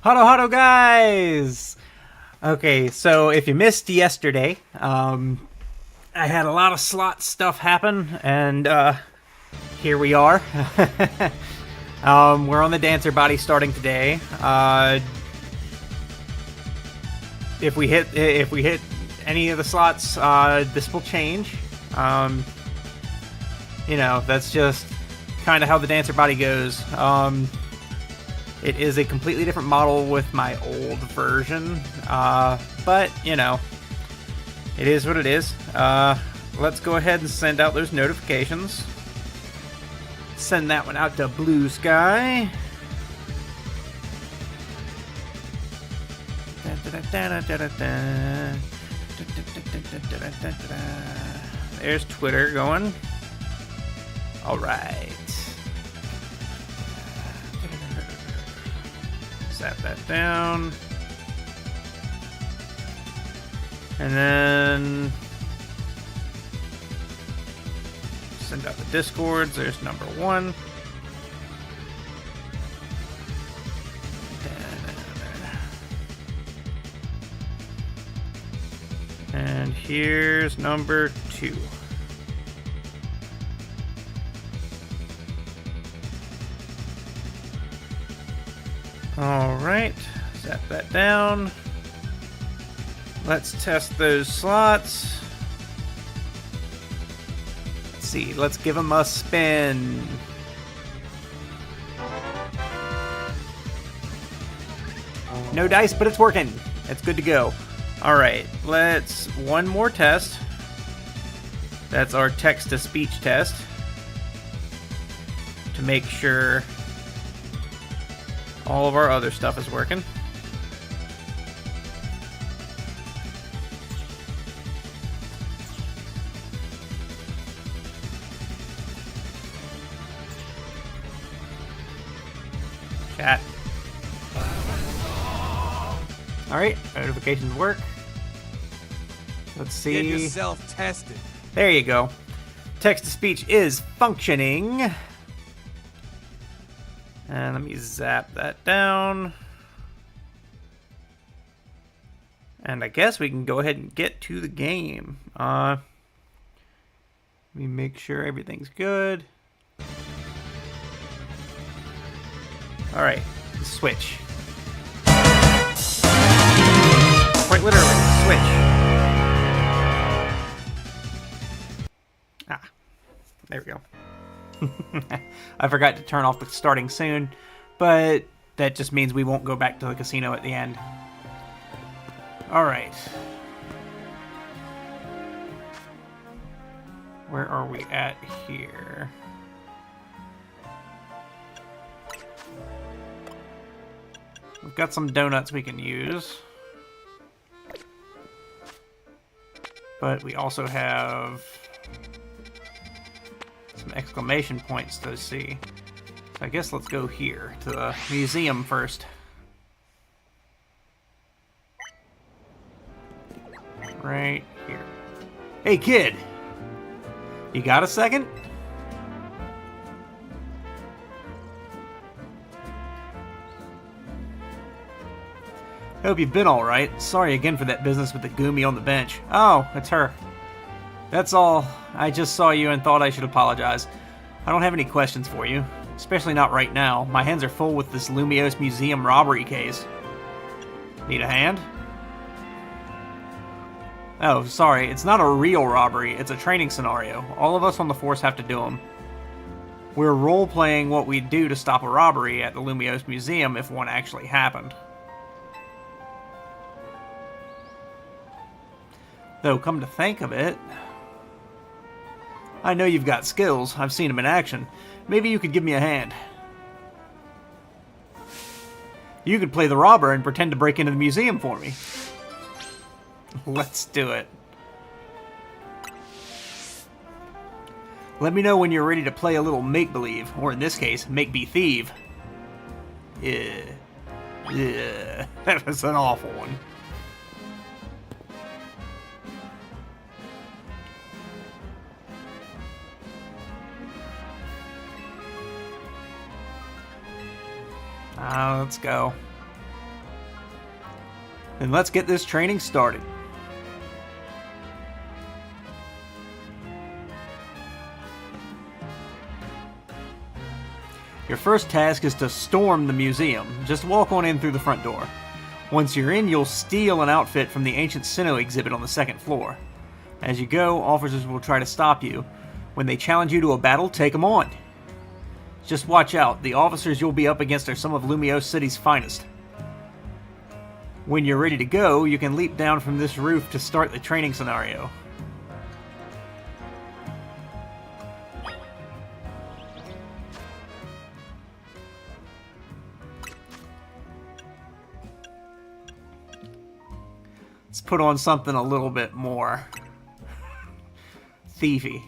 Huddle huddle guys! Okay, so if you missed yesterday, I had a lot of slot stuff happen, and here we are. We're on the dancer body starting today. If we hit any of the slots, this will change. You know, that's just kind of how the dancer body goes. It is a completely different model with my old version, but, you know, it is what it is. Let's go ahead and send out those notifications. Send that one out to Blue Sky. There's Twitter going. All right. Set that down. And then send out the discords. There's number 1. And here's number 2. Alright, set that down. Let's test those slots. Let's see, let's give them a spin. No dice, but it's working. It's good to go. Alright, let's one more test. That's our text-to-speech test. To make sure all of our other stuff is working. Chat. Alright, notifications work. Let's see. Get yourself tested. There you go. Text-to-speech is functioning. And let me zap that down. And I guess we can go ahead and get to the game. Let me make sure everything's good. Alright, switch. Quite literally, switch. Ah, there we go. I forgot to turn off the starting soon, but that just means we won't go back to the casino at the end. Alright. Where are we at here? We've got some donuts we can use. But we also have some exclamation points to see. So I guess let's go here to the museum first. Right here. Hey kid! You got a second? Hope you've been alright. Sorry again for that business with the Goomy on the bench. Oh, it's her. That's all. I just saw you and thought I should apologize. I don't have any questions for you. Especially not right now. My hands are full with this Lumiose Museum robbery case. Need a hand? Oh, sorry. It's not a real robbery. It's a training scenario. All of us on the force have to do them. We're role-playing what we'd do to stop a robbery at the Lumiose Museum if one actually happened. Though, come to think of it, I know you've got skills. I've seen them in action. Maybe you could give me a hand. You could play the robber and pretend to break into the museum for me. Let's do it. Let me know when you're ready to play a little make-believe, or in this case, make-be-thieve. Yeah. That was an awful one. Let's go. Then let's get this training started. Your first task is to storm the museum. Just walk on in through the front door. Once you're in, you'll steal an outfit from the ancient Sinnoh exhibit on the second floor. As you go, officers will try to stop you. When they challenge you to a battle, take them on. Just watch out. The officers you'll be up against are some of Lumiose City's finest. When you're ready to go, you can leap down from this roof to start the training scenario. Let's put on something a little bit more thiefy.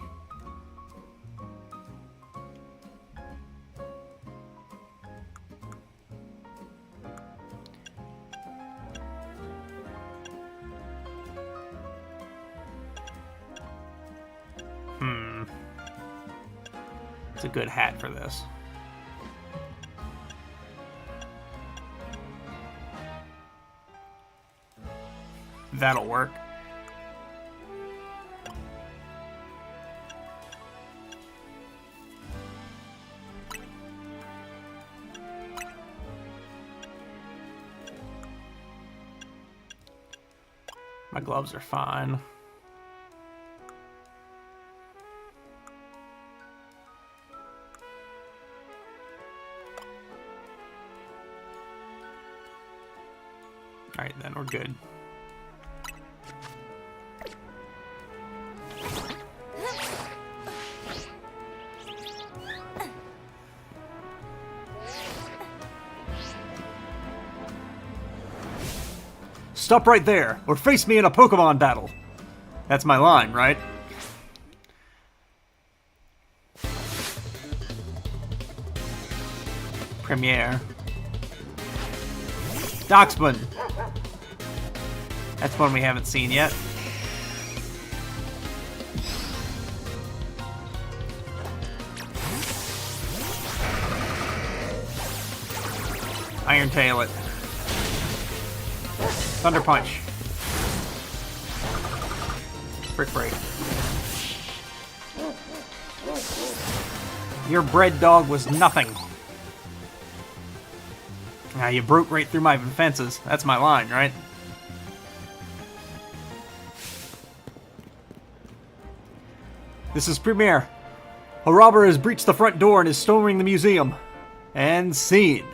It's a good hat for this. That'll work. My gloves are fine. Alright, then we're good. Stop right there, or face me in a Pokemon battle. That's my line, right? Premiere. Doxman. That's one we haven't seen yet. Iron Tail it. Thunder Punch. Brick Break. Your bread dog was nothing. Now you broke right through my defenses. That's my line, right? This is Premiere. A robber has breached the front door and is storming the museum. And scene.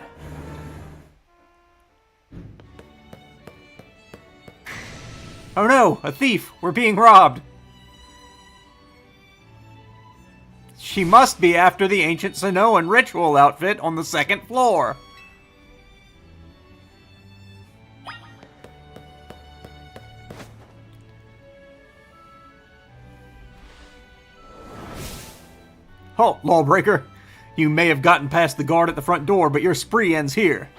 Oh no, a thief! We're being robbed! She must be after the ancient Sinnohan ritual outfit on the second floor. Halt, lawbreaker! You may have gotten past the guard at the front door, but your spree ends here.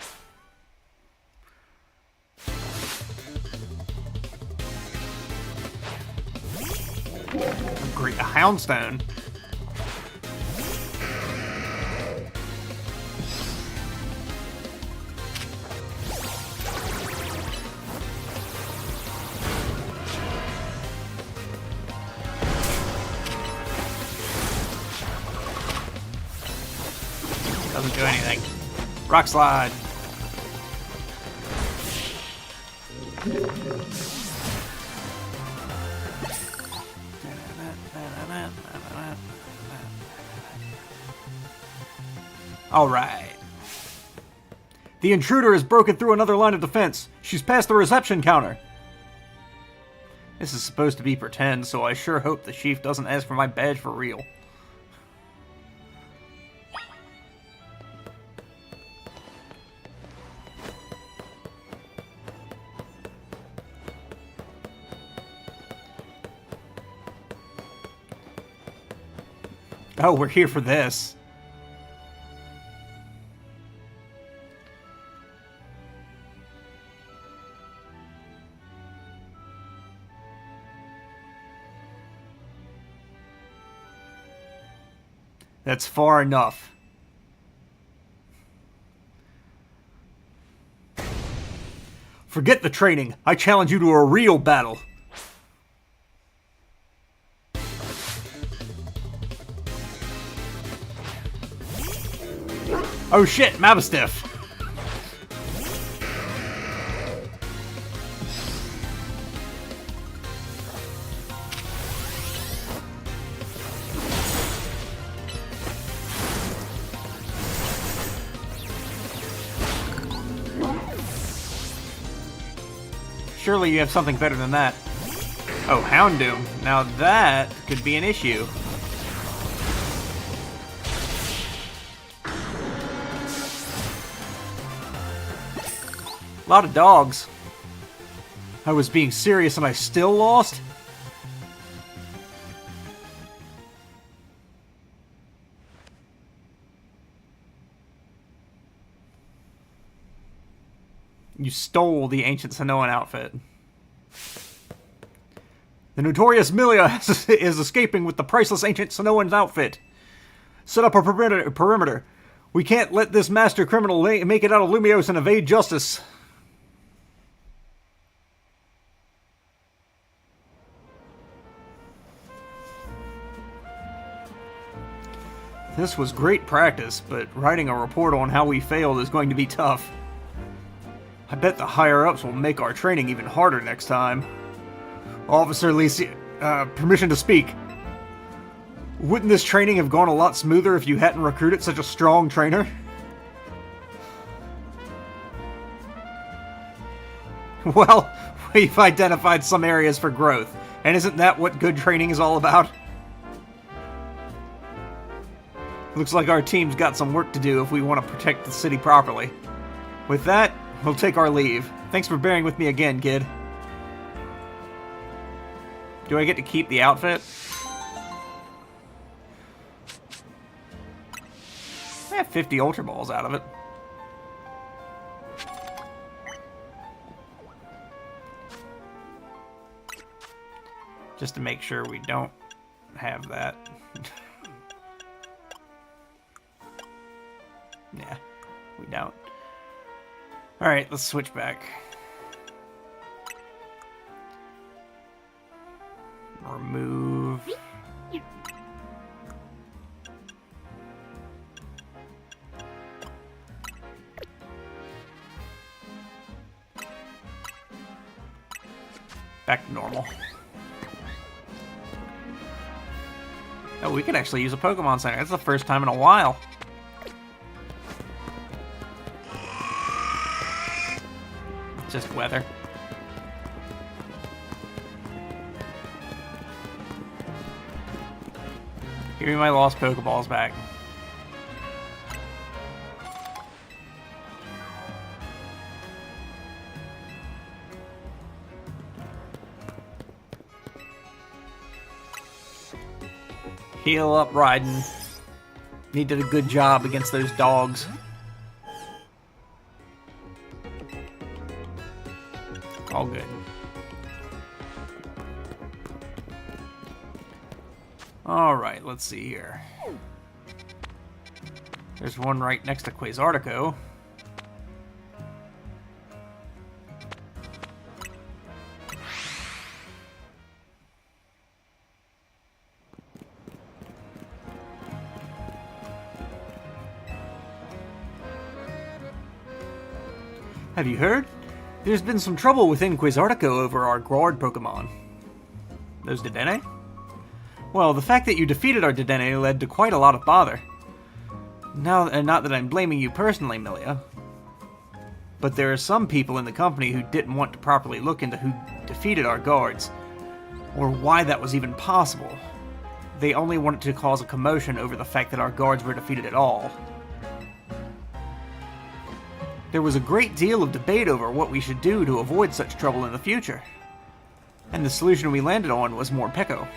Great, a Houndstone. Doesn't do anything. Rock Slide. All right. The intruder has broken through another line of defense. She's past the reception counter. This is supposed to be pretend, so I sure hope the chief doesn't ask for my badge for real. Oh, we're here for this. That's far enough. Forget the training. I challenge you to a real battle. Oh shit, Mastiff. Surely you have something better than that. Oh, Houndoom. Now that could be an issue. A lot of dogs. I was being serious and I still lost? You stole the ancient Sonoan outfit. The notorious Milia is escaping with the priceless ancient Sonoan outfit. Set up a perimeter. We can't let this master criminal make it out of Lumios and evade justice. This was great practice, but writing a report on how we failed is going to be tough. I bet the higher-ups will make our training even harder next time. Officer Lisi, permission to speak. Wouldn't this training have gone a lot smoother if you hadn't recruited such a strong trainer? Well, we've identified some areas for growth, and isn't that what good training is all about? Looks like our team's got some work to do if we want to protect the city properly. With that, we'll take our leave. Thanks for bearing with me again, kid. Do I get to keep the outfit? I have 50 Ultra Balls out of it. Just to make sure we don't have that. Yeah, we don't. Alright, let's switch back. Remove. Back to normal. Oh, we could actually use a Pokemon Center. That's the first time in a while. Just weather. Give me my lost Pokeballs back. Heal up, Raiden. He did a good job against those dogs. All good. Alright, let's see here. There's one right next to Quasartico. Have you heard? There's been some trouble within Quasartico over our guard Pokemon. Those Dedenne? Well, the fact that you defeated our Dedenne led to quite a lot of bother. Now, and not that I'm blaming you personally, Milia, but there are some people in the company who didn't want to properly look into who defeated our guards, or why that was even possible. They only wanted to cause a commotion over the fact that our guards were defeated at all. There was a great deal of debate over what we should do to avoid such trouble in the future, and the solution we landed on was more Morpeko.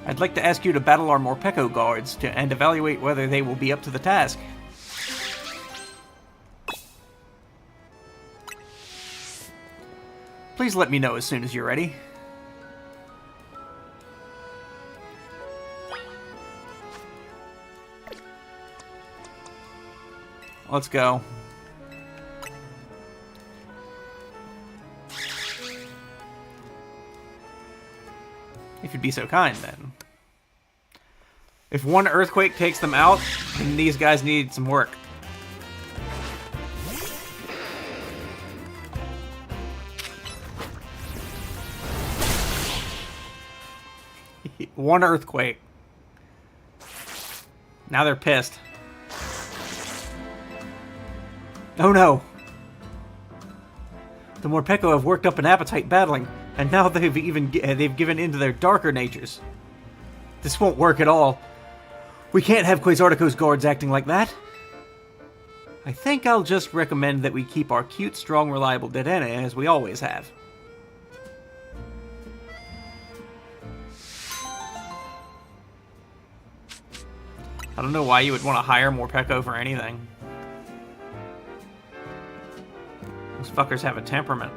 I'd like to ask you to battle our Morpeko guards and evaluate whether they will be up to the task. Please let me know as soon as you're ready. let's go. If you'd be so kind, then. If one earthquake takes them out, then these guys need some work. One earthquake. Now they're pissed. Oh no! The Morpeko have worked up an appetite battling, and now they've given in to their darker natures. This won't work at all. We can't have Quasartico's guards acting like that. I think I'll just recommend that we keep our cute, strong, reliable Dedenne as we always have. I don't know why you would want to hire Morpeko for anything. Those fuckers have a temperament.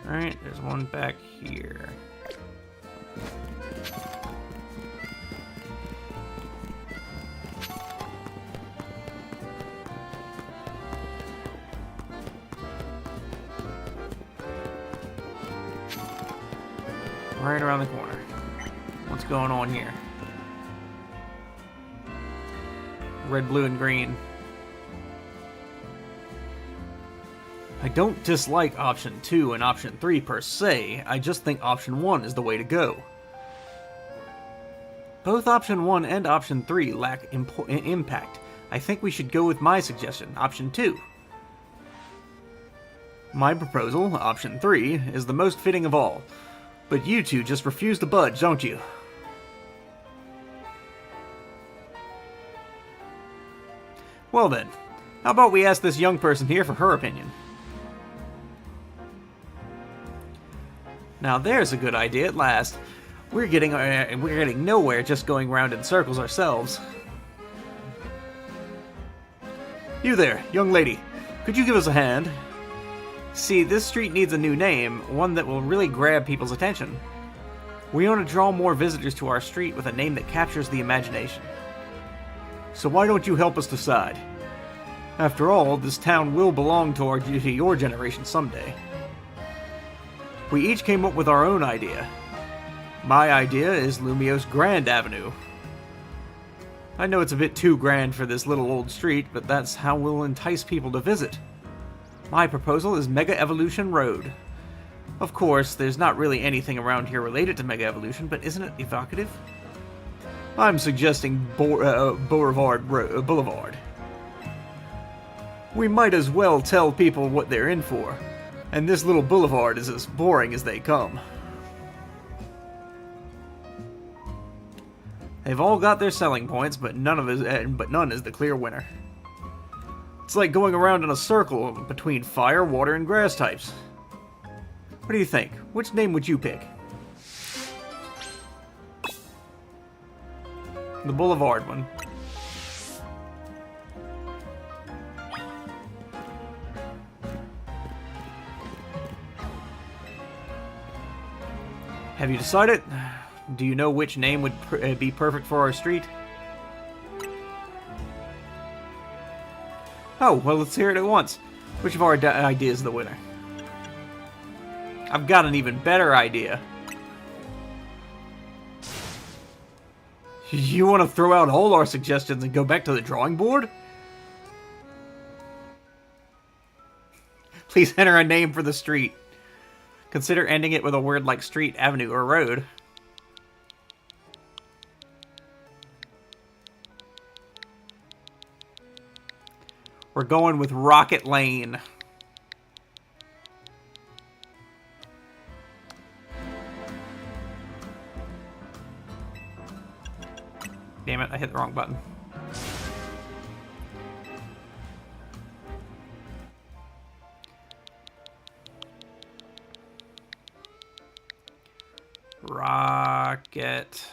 Alright, there's one back here. Right around the corner. What's going on here? Red, blue, and green. I don't dislike option 2 and option 3 per se, I just think option 1 is the way to go. Both option 1 and option 3 lack impact. I think we should go with my suggestion, option 2. My proposal, option 3, is the most fitting of all. But you two just refuse to budge, don't you? Well then, how about we ask this young person here for her opinion? Now there's a good idea at last. We're getting nowhere just going round in circles ourselves. You there, young lady. Could you give us a hand? See, this street needs a new name, one that will really grab people's attention. We want to draw more visitors to our street with a name that captures the imagination. So why don't you help us decide? After all, this town will belong to your generation someday. We each came up with our own idea. My idea is Lumiose Grand Avenue. I know it's a bit too grand for this little old street, but that's how we'll entice people to visit. My proposal is Mega Evolution Road. Of course, there's not really anything around here related to Mega Evolution, but isn't it evocative? I'm suggesting Boulevard. We might as well tell people what they're in for, and this little boulevard is as boring as they come. They've all got their selling points, but none is the clear winner. It's like going around in a circle between fire, water, and grass types. What do you think? Which name would you pick? The Boulevard one. Have you decided? Do you know which name would be perfect for our street? Oh, well, let's hear it at once. Which of our ideas is the winner? I've got an even better idea. You want to throw out all our suggestions and go back to the drawing board? Please enter a name for the street. Consider ending it with a word like street, avenue, or road. We're going with Rocket Lane. Damn it, I hit the wrong button. Rocket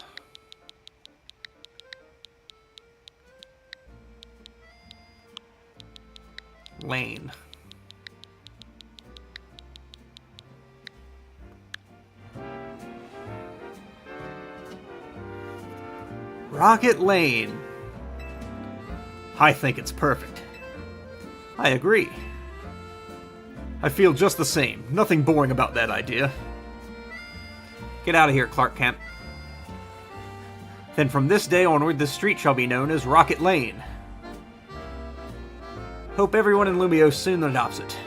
Lane. Rocket Lane. I think it's perfect. I agree. I feel just the same. Nothing boring about that idea. Get out of here, Clark Kent. Then from this day onward, this street shall be known as Rocket Lane. Hope everyone in Lumio soon adopts it.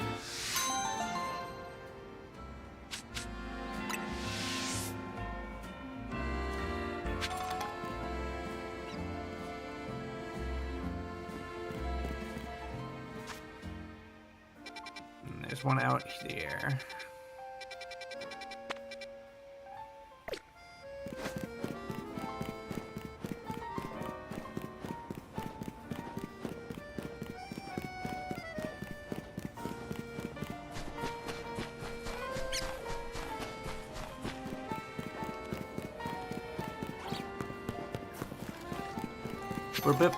And there's one out here. Bip.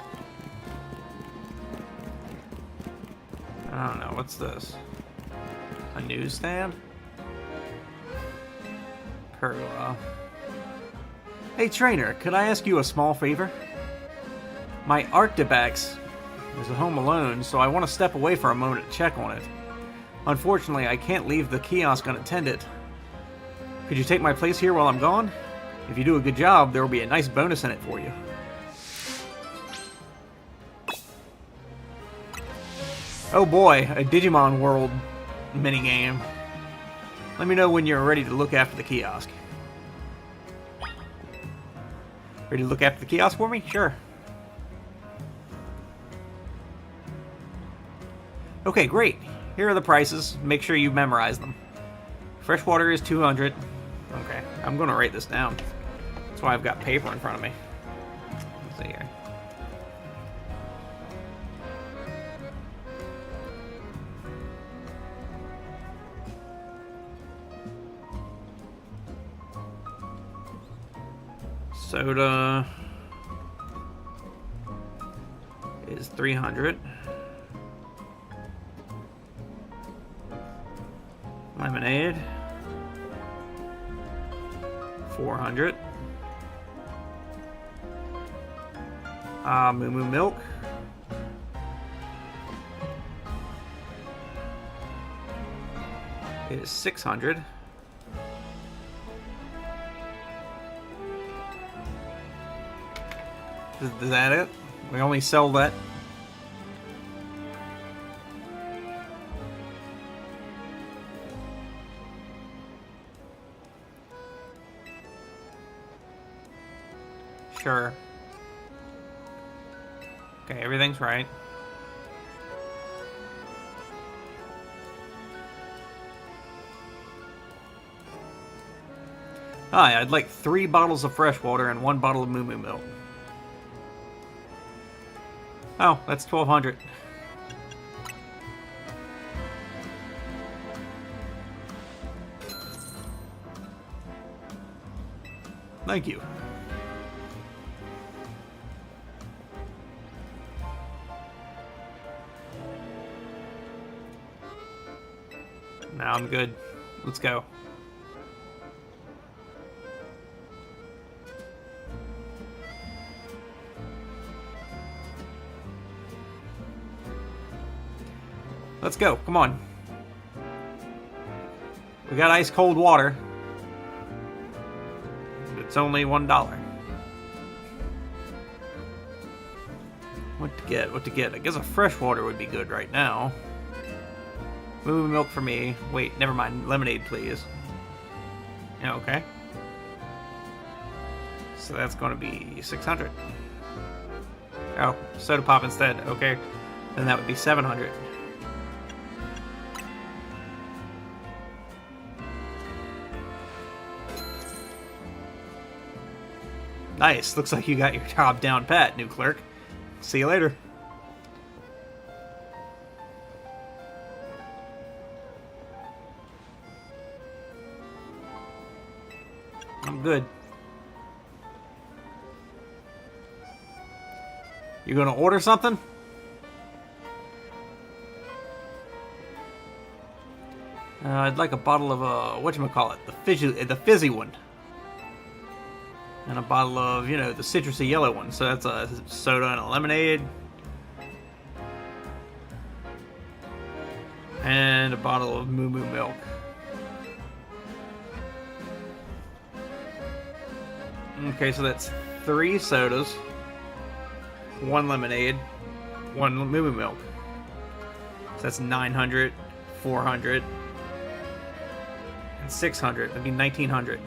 I don't know, what's this? A newsstand? Perla. Hey trainer, could I ask you a small favor? My Arctibax is at home alone, so I want to step away for a moment to check on it. Unfortunately, I can't leave the kiosk unattended. Could you take my place here while I'm gone? If you do a good job, there will be a nice bonus in it for you. Oh boy, a Digimon World minigame. Let me know when you're ready to look after the kiosk. Ready to look after the kiosk for me? Sure. Okay, great. Here are the prices. Make sure you memorize them. Freshwater is 200. Okay, I'm going to write this down. That's why I've got paper in front of me. Let's see here. Soda is 300. Lemonade 400. Moo Moo Milk is 600. Is that it? We only sell that. Sure. Okay, everything's right. Hi, I'd like 3 bottles of fresh water and 1 bottle of Moo Moo Milk. Oh, that's 1,200. Thank you. Now I'm good. Let's go. Let's go. Come on. We got ice cold water. It's only $1. What to get? What to get? I guess a fresh water would be good right now. Moo Moo Milk for me. Wait, never mind. Lemonade, please. Yeah, okay. So that's going to be 600. Oh, soda pop instead. Okay. Then that would be 700. Nice. Looks like you got your job down pat, new clerk. See you later. I'm good. You gonna order something? I'd like a bottle of whatchamacallit, the fizzy one. And a bottle of, you know, the citrusy yellow one. So that's a soda and a lemonade. And a bottle of Moo Moo milk. Okay, so that's 3 sodas, 1 lemonade, 1 Moo Moo milk. So that's 900, 400, and 600. That'd be 1900.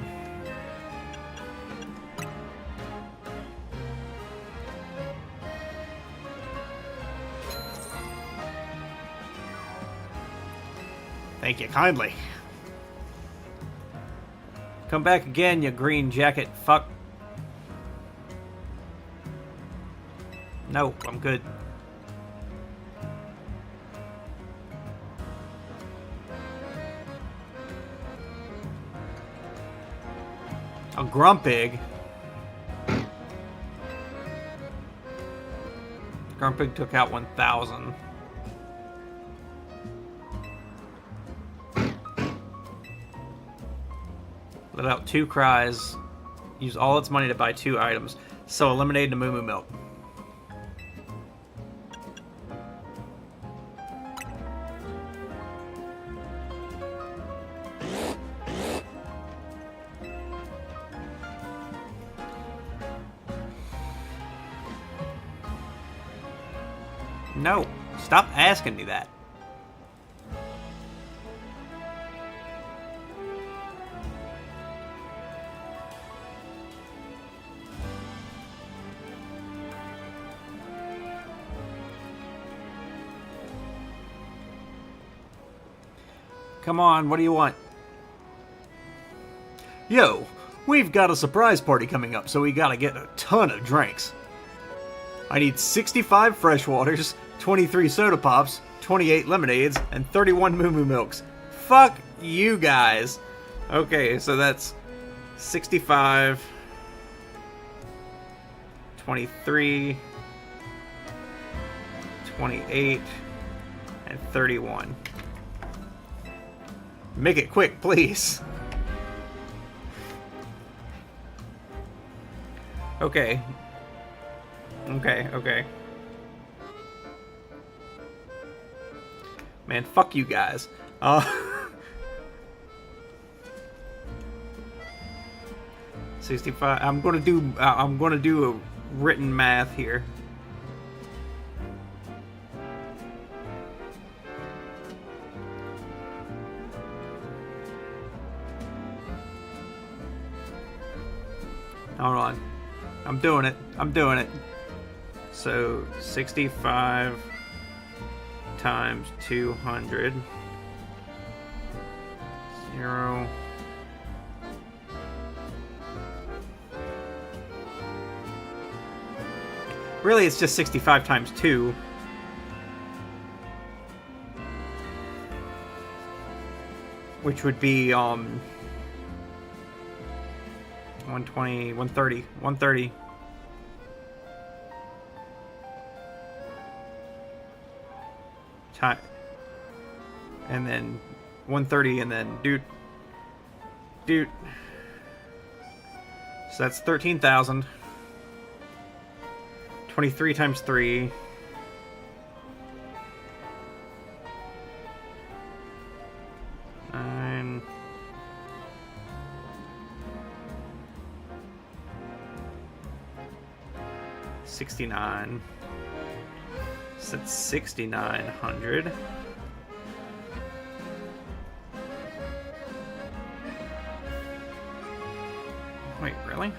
Thank you kindly. Come back again, you green jacket fuck. No, I'm good. A Grumpig. Grumpig took out 1,000. Let out 2 cries. Use all its money to buy 2 items. So a lemonade and a Moo Moo milk. No, stop asking me that. Come on, what do you want? Yo, we've got a surprise party coming up, so we gotta get a ton of drinks. I need 65 fresh waters, 23 soda pops, 28 lemonades, and 31 Moo Moo milks. Fuck you guys. Okay, so that's 65, 23, 28, and 31. Make it quick, please. Okay. Okay. Man, fuck you guys. 65. I'm gonna do a written math here. Hold on. I'm doing it. So 65 times 200. 0. Really, it's just 65 times 2. Which would be 120, 130, 130. And then 130, and then doot. So that's 13,000. 23 times 3. 9. 69. So that's 6,900. Wait, really?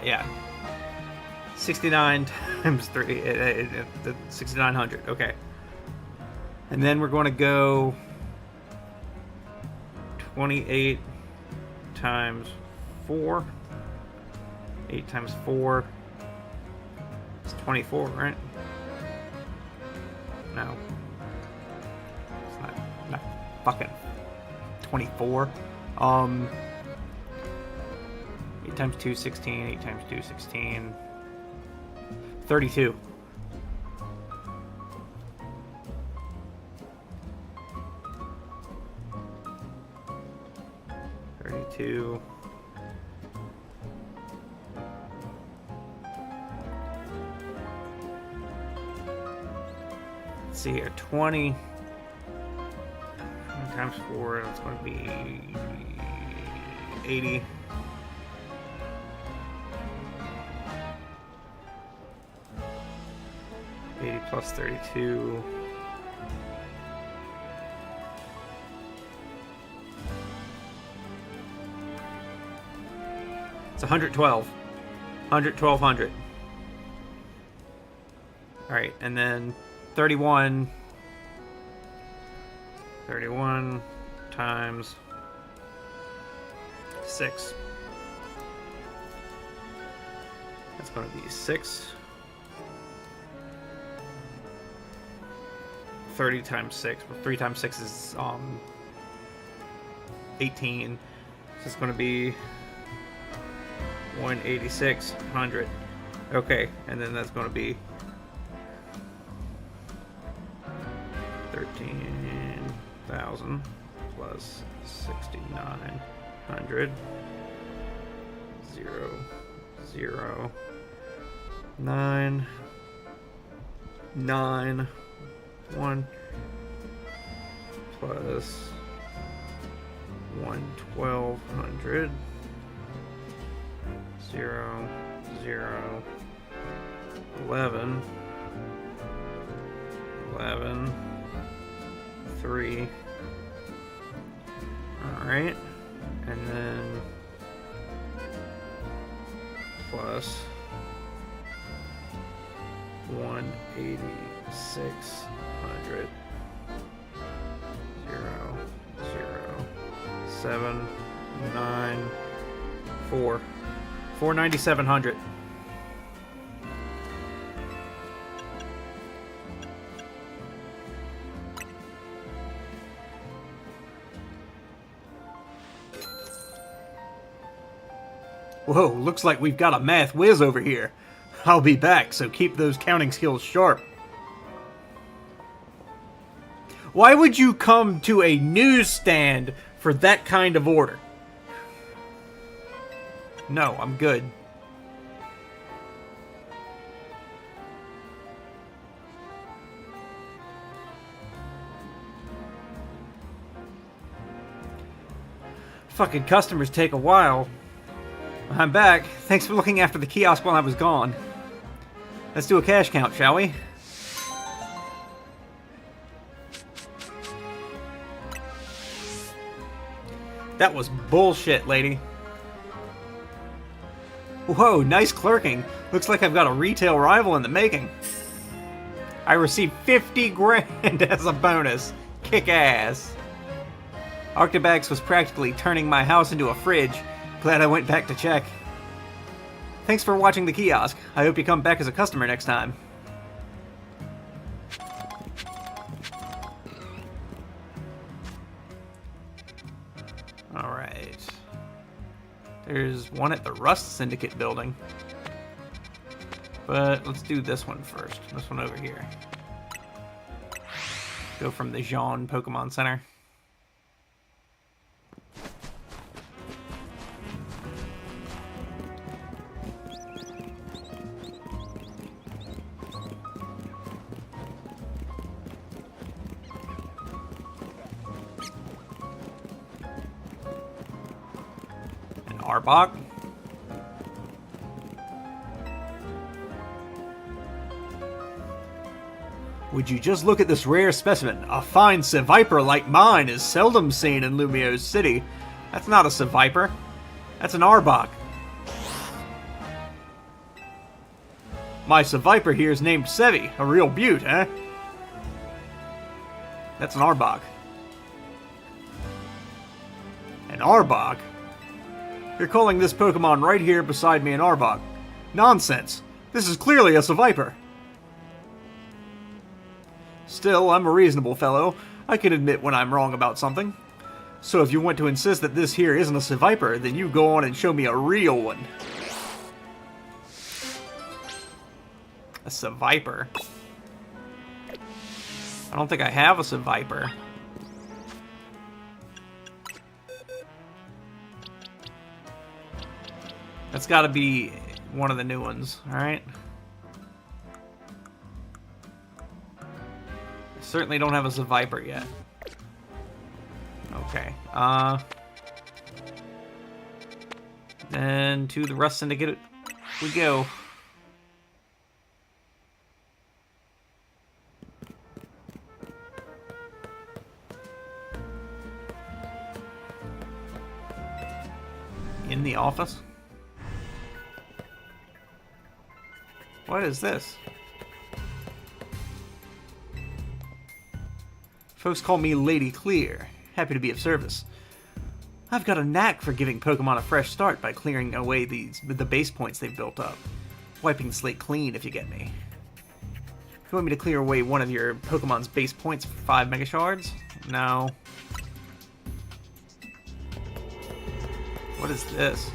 Yeah. 69 times 3, 6,900. Okay. And then we're going to go 28 times 4. 8 times 4. It's 24, right? No. It's not fucking 24. times 2, 16. 8 times 2, 16. 32. Let's see here, 20 times 4, that's going to be 80. Plus 32. It's 112. 11200. Alright, and then 31. 31 times 6. That's going to be 6. 30 times 6. Well, 3 times 6 is 18. So it's going to be 18600. Okay, and then that's going to be 13,000 plus 6,900. 0, 0, 9, 9, 1 plus 1,200. 0, 0, 11, 11, 3. Alright, and then plus 18600. 0, 0, 7, 9, 4. 4,9,700. Whoa, looks like we've got a math whiz over here. I'll be back, so keep those counting skills sharp. Why would you come to a newsstand for that kind of order? No, I'm good. Fucking customers take a while. I'm back. Thanks for looking after the kiosk while I was gone. Let's do a cash count, shall we? That was bullshit, lady. Whoa, nice clerking. Looks like I've got a retail rival in the making. I received 50 grand as a bonus. Kick ass. Arctibax was practically turning my house into a fridge. Glad I went back to check. Thanks for watching the kiosk. I hope you come back as a customer next time. Alright. There's one at the Rust Syndicate building. But let's do this one first. This one over here. Go from the Jean Pokemon Center. Arbok. Would you just look at this rare specimen? A fine Seviper like mine is seldom seen in Lumio's city. That's not a Seviper. That's an Arbok. My Seviper here is named Sevi, a real beaut, eh? That's an Arbok. An Arbok? You're calling this Pokemon right here beside me an Arbok. Nonsense. This is clearly a Seviper. Still, I'm a reasonable fellow. I can admit when I'm wrong about something. So if you want to insist that this here isn't a Seviper, then you go on and show me a real one. A Seviper? I don't think I have a Seviper. That's got to be one of the new ones, alright? Certainly don't have a Seviper yet. Okay, and to the Rust Syndicate we go. In the office? What is this? Folks call me Lady Clear. Happy to be of service. I've got a knack for giving Pokemon a fresh start by clearing away the base points they've built up. Wiping the slate clean, if you get me. You want me to clear away one of your Pokemon's base points for 5 Mega Shards? No. What is this?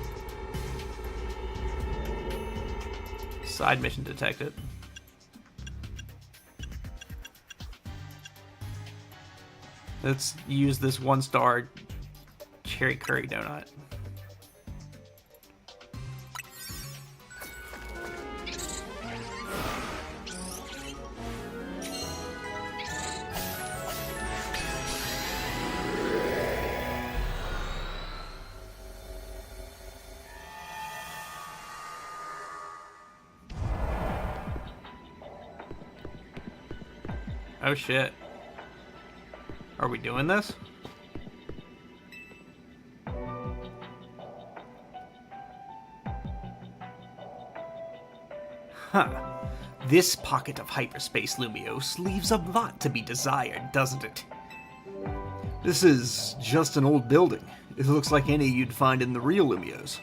Side mission detected. Let's use this 1-star cherry curry donut. Oh shit. Are we doing this? Huh. This pocket of hyperspace Lumiose leaves a lot to be desired, doesn't it? This is just an old building. It looks like any you'd find in the real Lumiose.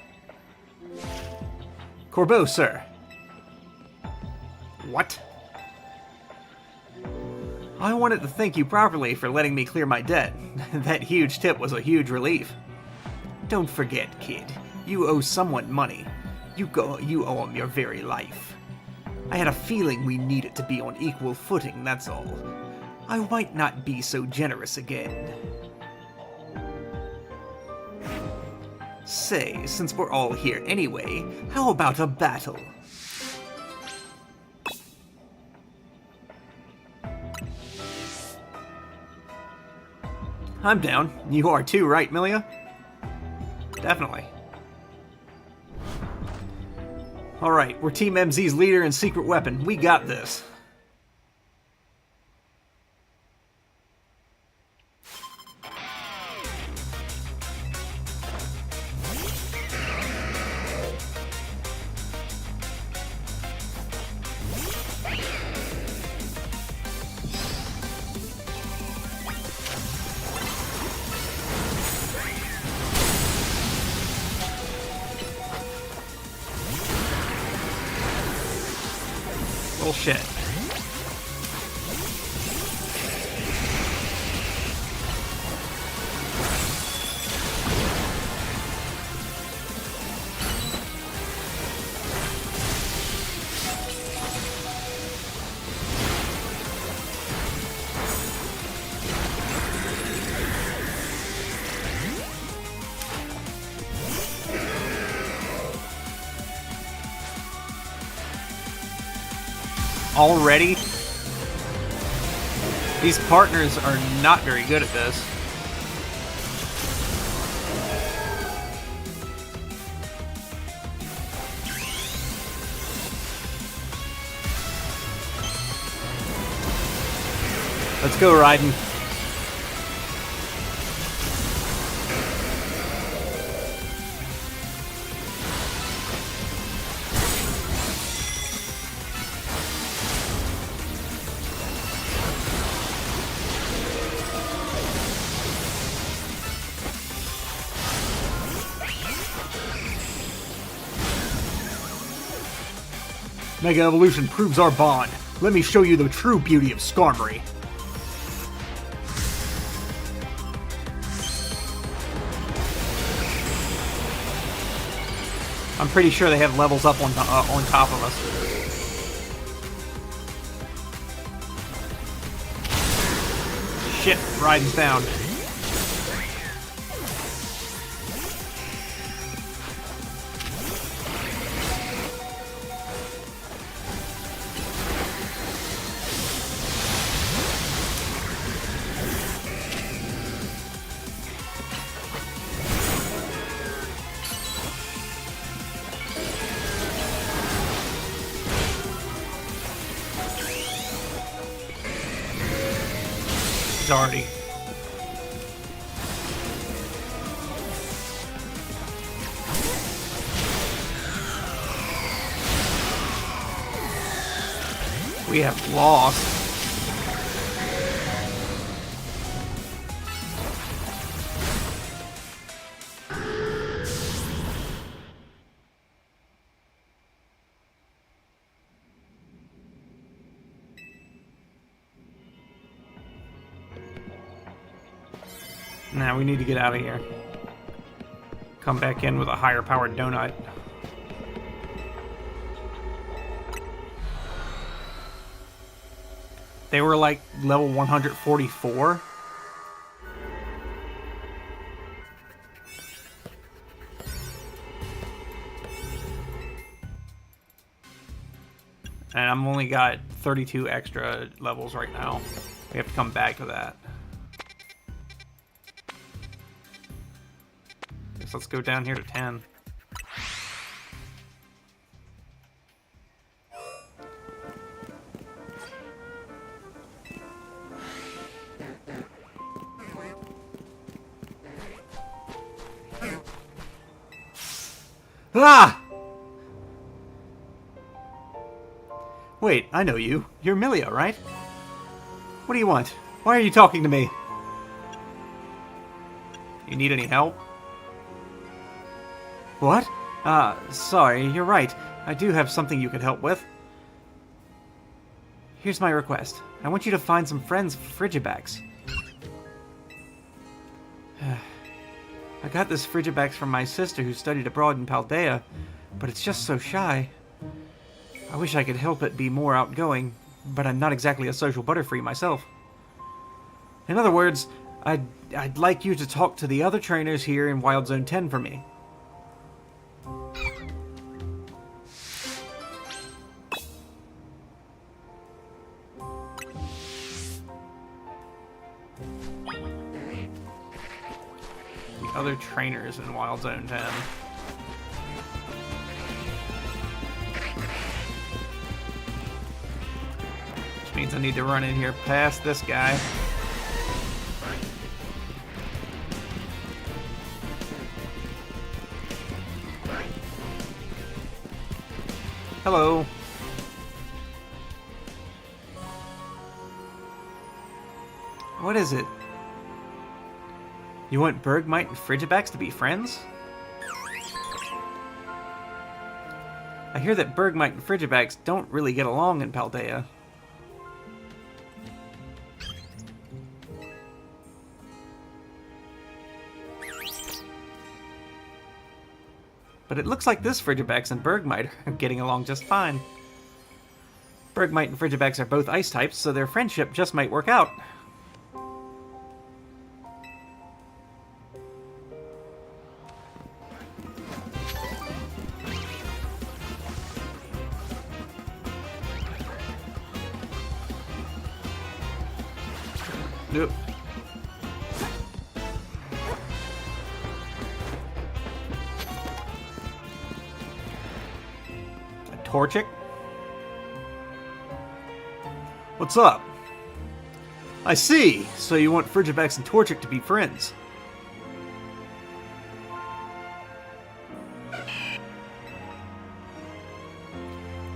Corbeau, sir. What? I wanted to thank you properly for letting me clear my debt. That huge tip was a huge relief. Don't forget, kid. You owe someone money. You owe him your very life. I had a feeling we needed to be on equal footing, that's all. I might not be so generous again. Say, since we're all here anyway, how about a battle? I'm down. You are too, right, Milia? Definitely. Alright, we're Team MZ's leader and secret weapon. We got this. Bullshit. Already? These partners are not very good at this. Let's go, Raiden. Mega Evolution proves our bond. Let me show you the true beauty of Skarmory. I'm pretty sure they have levels up on top of us. Shit, Raiden's down. Already. We have lost. Nah, we need to get out of here. Come back in with a higher powered donut. They were like level 144. And I'm only got 32 extra levels right now. We have to come back to that. Guess let's go down here to 10. Ah! Wait, I know you. You're Milia, right? What do you want? Why are you talking to me? You need any help? What? Sorry, you're right. I do have something you could help with. Here's my request. I want you to find some friends for Frigibax. I got this Frigibax from my sister who studied abroad in Paldea, but it's just so shy. I wish I could help it be more outgoing, but I'm not exactly a social butterfree myself. In other words, I'd like you to talk to the other trainers here in Wild Zone 10 for me. The other trainers in Wild Zone 10. Which means I need to run in here past this guy. Hello. What is it? You want Bergmite and Frigibax to be friends? I hear that Bergmite and Frigibax don't really get along in Paldea. But it looks like this Frigibax and Bergmite are getting along just fine. Bergmite and Frigibax are both ice types, so their friendship just might work out. Nope. Torchic? What's up? I see. So you want Frigibax and Torchic to be friends.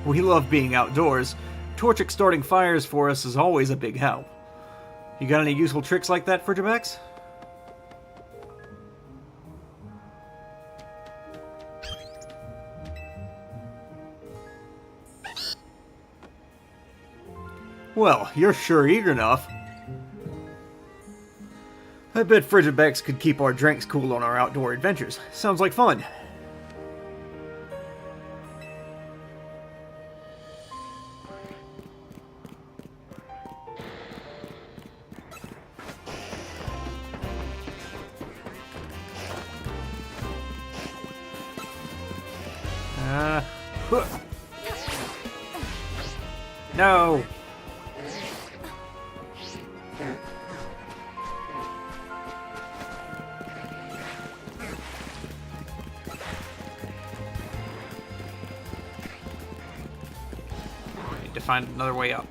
We love being outdoors. Torchic starting fires for us is always a big help. You got any useful tricks like that, Frigibax? Well, you're sure eager enough. I bet Frigibax could keep our drinks cool on our outdoor adventures. Sounds like fun. Huh. No! I need to find another way up.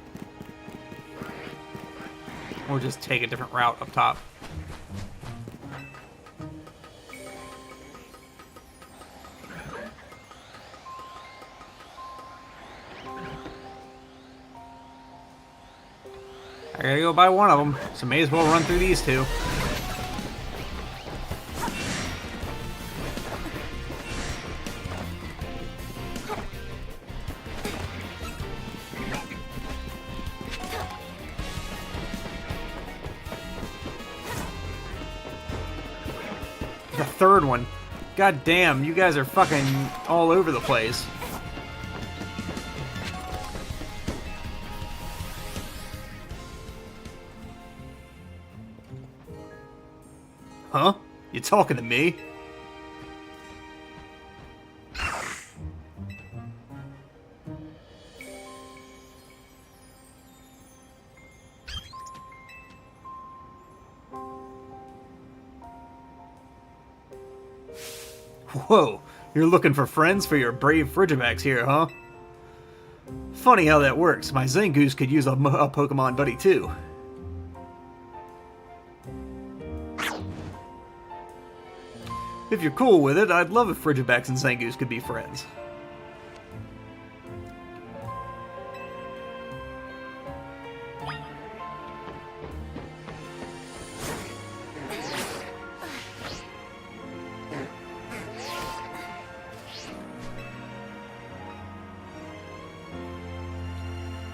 Or just take a different route up top. I gotta go buy one of them, so may as well run through these two. The third one. God damn, you guys are fucking all over the place. Huh? You talking to me? Whoa, you're looking for friends for your brave Frigivax here, huh? Funny how that works. My Zangoose could use a Pokemon buddy too. If you're cool with it, I'd love if Frigivax and Zangoose could be friends.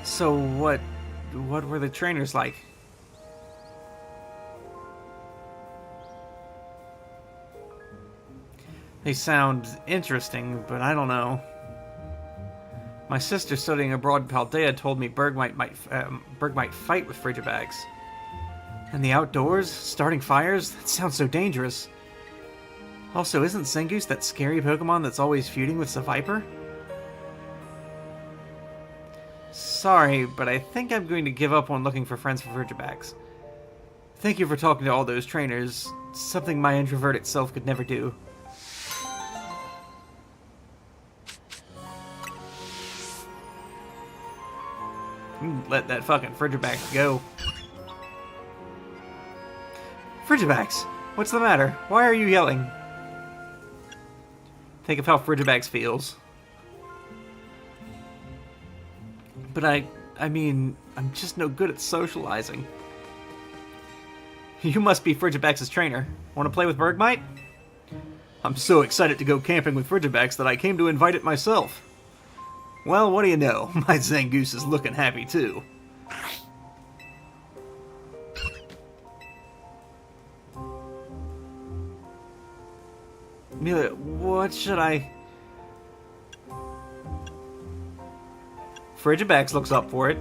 So what were the trainers like? They sound interesting, but I don't know. My sister studying abroad in Paldea told me Bergmite might fight with Frigivax. And the outdoors, starting fires, that sounds so dangerous. Also, isn't Zangoose that scary Pokemon that's always feuding with Seviper? Sorry, but I think I'm going to give up on looking for friends for Frigivax. Thank you for talking to all those trainers, something my introverted self could never do. Let that fucking Frigivax go. Frigivax! What's the matter? Why are you yelling? Think of how Frigivax feels. But I mean, I'm just no good at socializing. You must be Frigivax's trainer. Want to play with Bergmite? I'm so excited to go camping with Frigivax that I came to invite it myself. Well, what do you know? My Zangoose is looking happy too. Amelia, what should I... Frigivax looks up for it.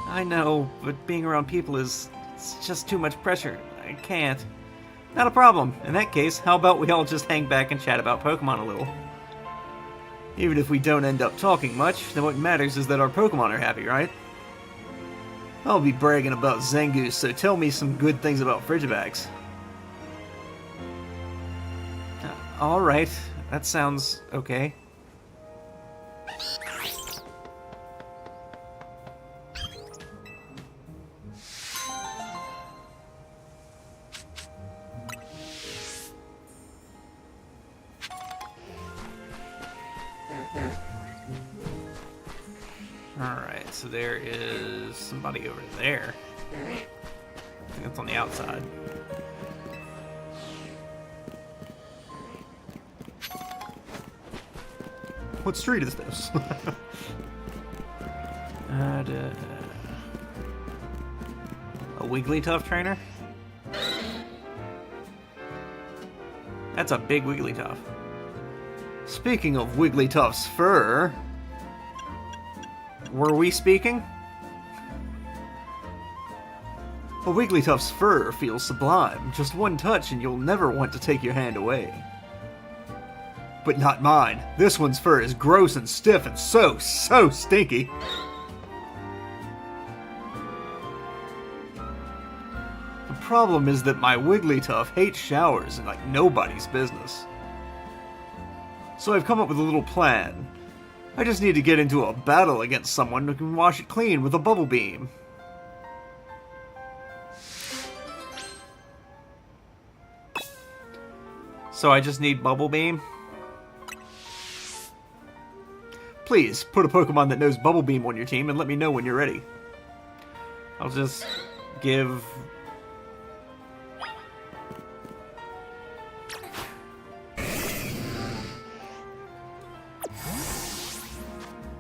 I know, but being around people it's just too much pressure. I can't. Not a problem. In that case, how about we all just hang back and chat about Pokemon a little? Even if we don't end up talking much, then what matters is that our Pokemon are happy, right? I'll be bragging about Zangoose, so tell me some good things about Frigivax. Alright, that sounds okay. Alright, so there is somebody over there. I think that's on the outside. What street is this? A Wigglytuff trainer? That's a big Wigglytuff. Speaking of Wigglytuff's fur... Were we speaking? A Wigglytuff's fur feels sublime. Just one touch and you'll never want to take your hand away. But not mine. This one's fur is gross and stiff and so stinky. The problem is that my Wigglytuff hates showers and like nobody's business. So I've come up with a little plan. I just need to get into a battle against someone who can wash it clean with a bubble beam. So I just need Bubble Beam? Please, put a Pokemon that knows Bubble Beam on your team and let me know when you're ready. I'll just give...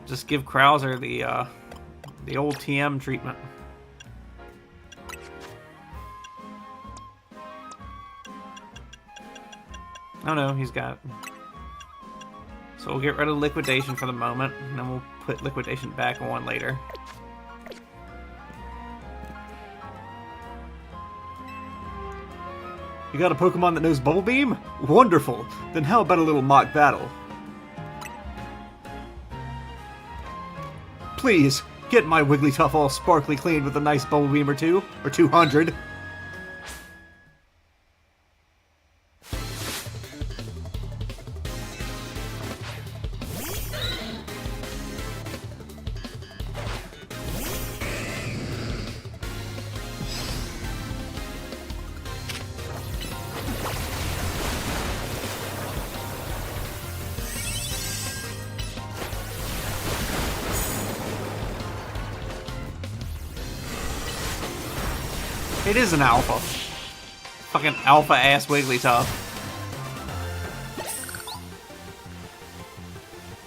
Just give Krauser the old TM treatment. Oh no, he's got... So we'll get rid of Liquidation for the moment, and then we'll put Liquidation back on later. You got a Pokemon that knows Bubble Beam? Wonderful! Then how about a little mock battle? Please, get my Wigglytuff all sparkly clean with a nice Bubble Beam or two, or 200. It is an alpha. Fucking alpha-ass Wigglytuff.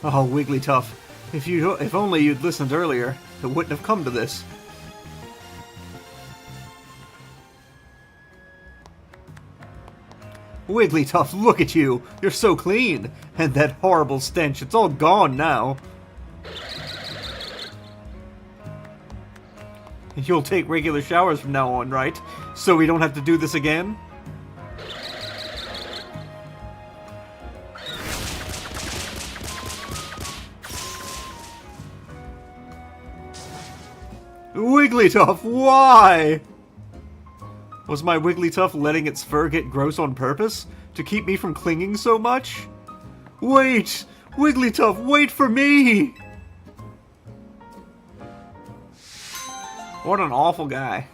Oh, Wigglytuff, if only you'd listened earlier, it wouldn't have come to this. Wigglytuff, look at you! You're so clean! And that horrible stench, it's all gone now. You'll take regular showers from now on, right? So we don't have to do this again? Wigglytuff, why? Was my Wigglytuff letting its fur get gross on purpose? To keep me from clinging so much? Wait! Wigglytuff, wait for me! What an awful guy.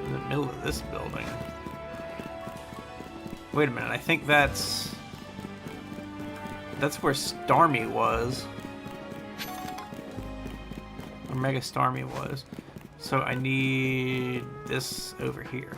In the middle of this building. Wait a minute, I think that's where Starmie was. Or Mega Starmie was. So I need this over here.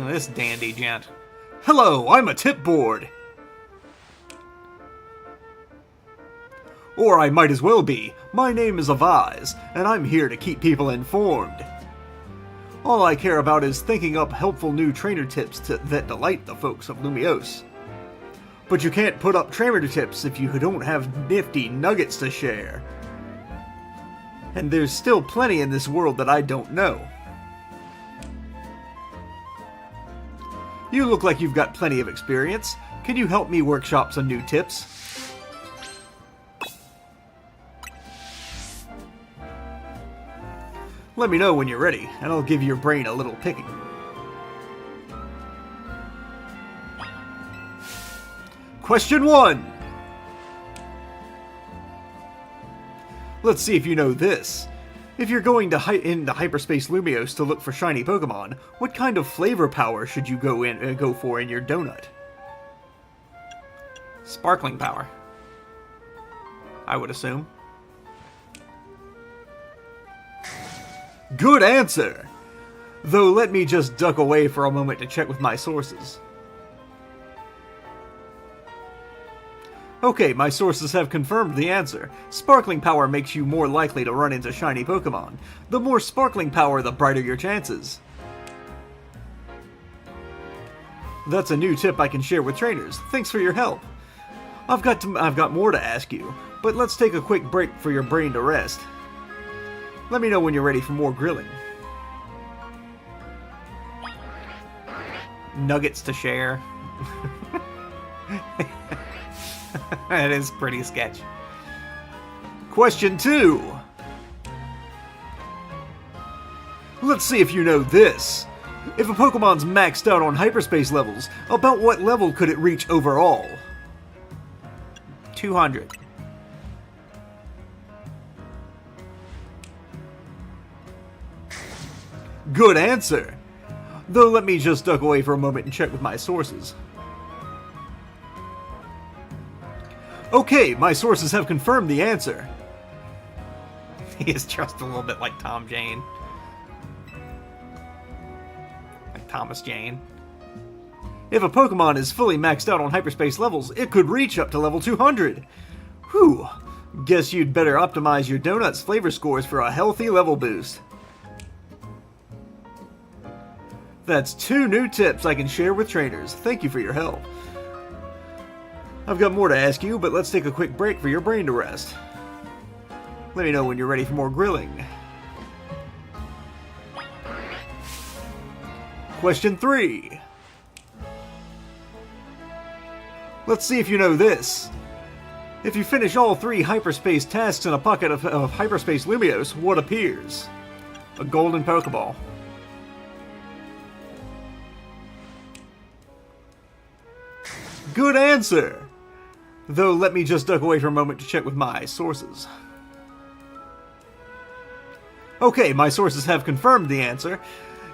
This dandy gent. Hello, I'm a tipboard! Or I might as well be. My name is Avise, and I'm here to keep people informed. All I care about is thinking up helpful new trainer tips that delight the folks of Lumiose. But you can't put up trainer tips if you don't have nifty nuggets to share. And there's still plenty in this world that I don't know. You look like you've got plenty of experience. Can you help me workshop some new tips? Let me know when you're ready, and I'll give your brain a little picking. Question 1! Let's see if you know this. If you're going to into Hyperspace Lumiose to look for shiny Pokemon, what kind of flavor power should you go for in your donut? Sparkling power, I would assume. Good answer! Though let me just duck away for a moment to check with my sources. Okay, my sources have confirmed the answer. Sparkling power makes you more likely to run into shiny Pokemon. The more sparkling power, the brighter your chances. That's a new tip I can share with trainers. Thanks for your help. I've got more to ask you, but let's take a quick break for your brain to rest. Let me know when you're ready for more grilling. Nuggets to share. That is pretty sketch. Question 2. Let's see if you know this. If a Pokemon's maxed out on hyperspace levels, about what level could it reach overall? 200. Good answer. Though let me just duck away for a moment and check with my sources. Okay, my sources have confirmed the answer. He is just a little bit like Tom Jane. Like Thomas Jane. If a Pokemon is fully maxed out on hyperspace levels, it could reach up to level 200. Whew. Guess you'd better optimize your donut's flavor scores for a healthy level boost. That's 2 new tips I can share with trainers. Thank you for your help. I've got more to ask you, but let's take a quick break for your brain to rest. Let me know when you're ready for more grilling. Question 3. Let's see if you know this. If you finish all 3 hyperspace tasks in a pocket of Hyperspace Lumiose, what appears? A golden Pokeball. Good answer! Though let me just duck away for a moment to check with my sources. Okay, my sources have confirmed the answer.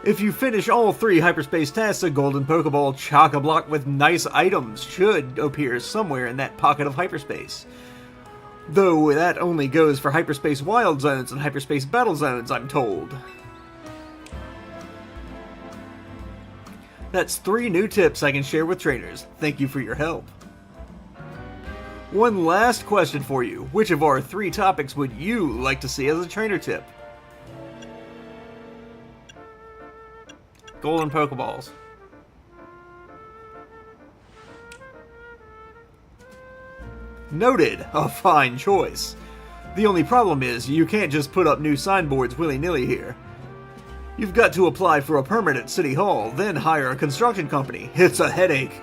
If you finish all 3 hyperspace tasks, a golden Pokeball chock-a-block with nice items should appear somewhere in that pocket of hyperspace. Though that only goes for hyperspace wild zones and hyperspace battle zones, I'm told. That's 3 new tips I can share with trainers. Thank you for your help. One last question for you. Which of our 3 topics would you like to see as a trainer tip? Golden Pokeballs. Noted. A fine choice. The only problem is, you can't just put up new signboards willy-nilly here. You've got to apply for a permit at City Hall, then hire a construction company. It's a headache.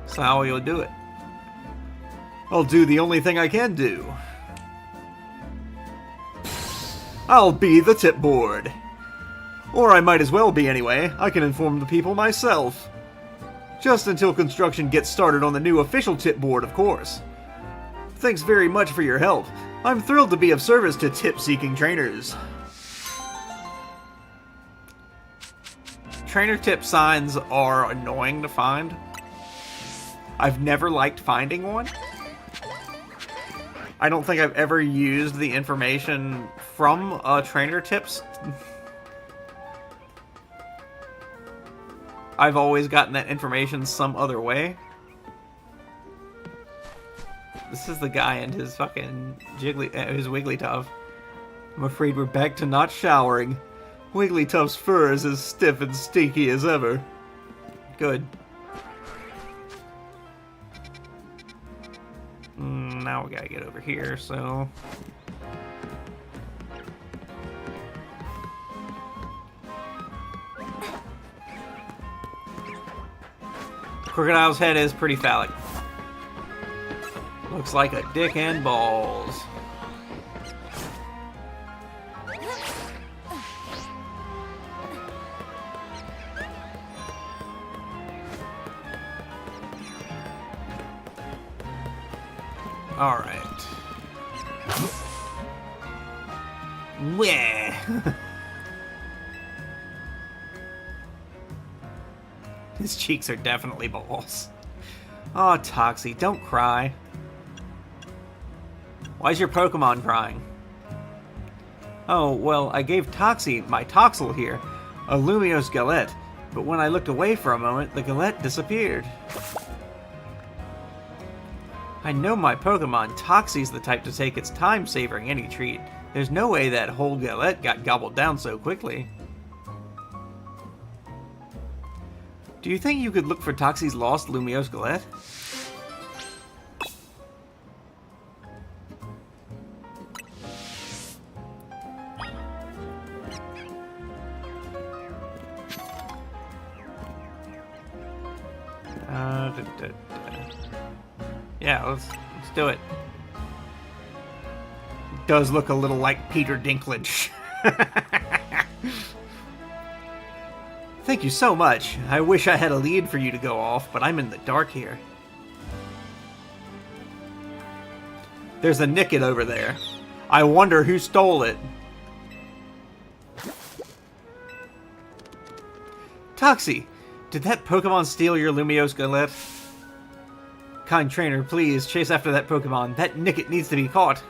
So how will you do it? I'll do the only thing I can do. I'll be the tip board. Or I might as well be anyway. I can inform the people myself. Just until construction gets started on the new official tip board, of course. Thanks very much for your help. I'm thrilled to be of service to tip-seeking trainers. Trainer tip signs are annoying to find. I've never liked finding one. I don't think I've ever used the information from trainer tips. I've always gotten that information some other way. This is the guy and his fucking his Wigglytuff. I'm afraid we're back to not showering. Wigglytuff's fur is as stiff and stinky as ever. Good. Now we gotta get over here, so... Crocodile's head is pretty phallic. Looks like a dick and balls. Alright. Bleh. His cheeks are definitely balls. Oh, Toxie, don't cry. Why's your Pokemon crying? Oh, well, I gave Toxie my Toxel here, a Lumiose Galette, but when I looked away for a moment, the Galette disappeared. I know my Pokemon, Toxie's the type to take its time savoring any treat. There's no way that whole Galette got gobbled down so quickly. Do you think you could look for Toxie's lost Lumiose Galette? Yeah, let's do it. Does look a little like Peter Dinklage. Thank you so much. I wish I had a lead for you to go off, but I'm in the dark here. There's a Nickit over there. I wonder who stole it. Toxie, did that Pokemon steal your Lumiose Galette? Kind trainer, please chase after that Pokemon. That Nickit needs to be caught.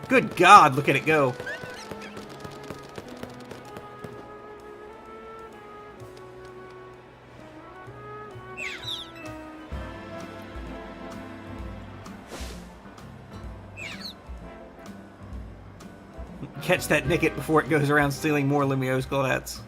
Good God, look at it go. Catch that Nickit before it goes around stealing more Lumiose Galettes.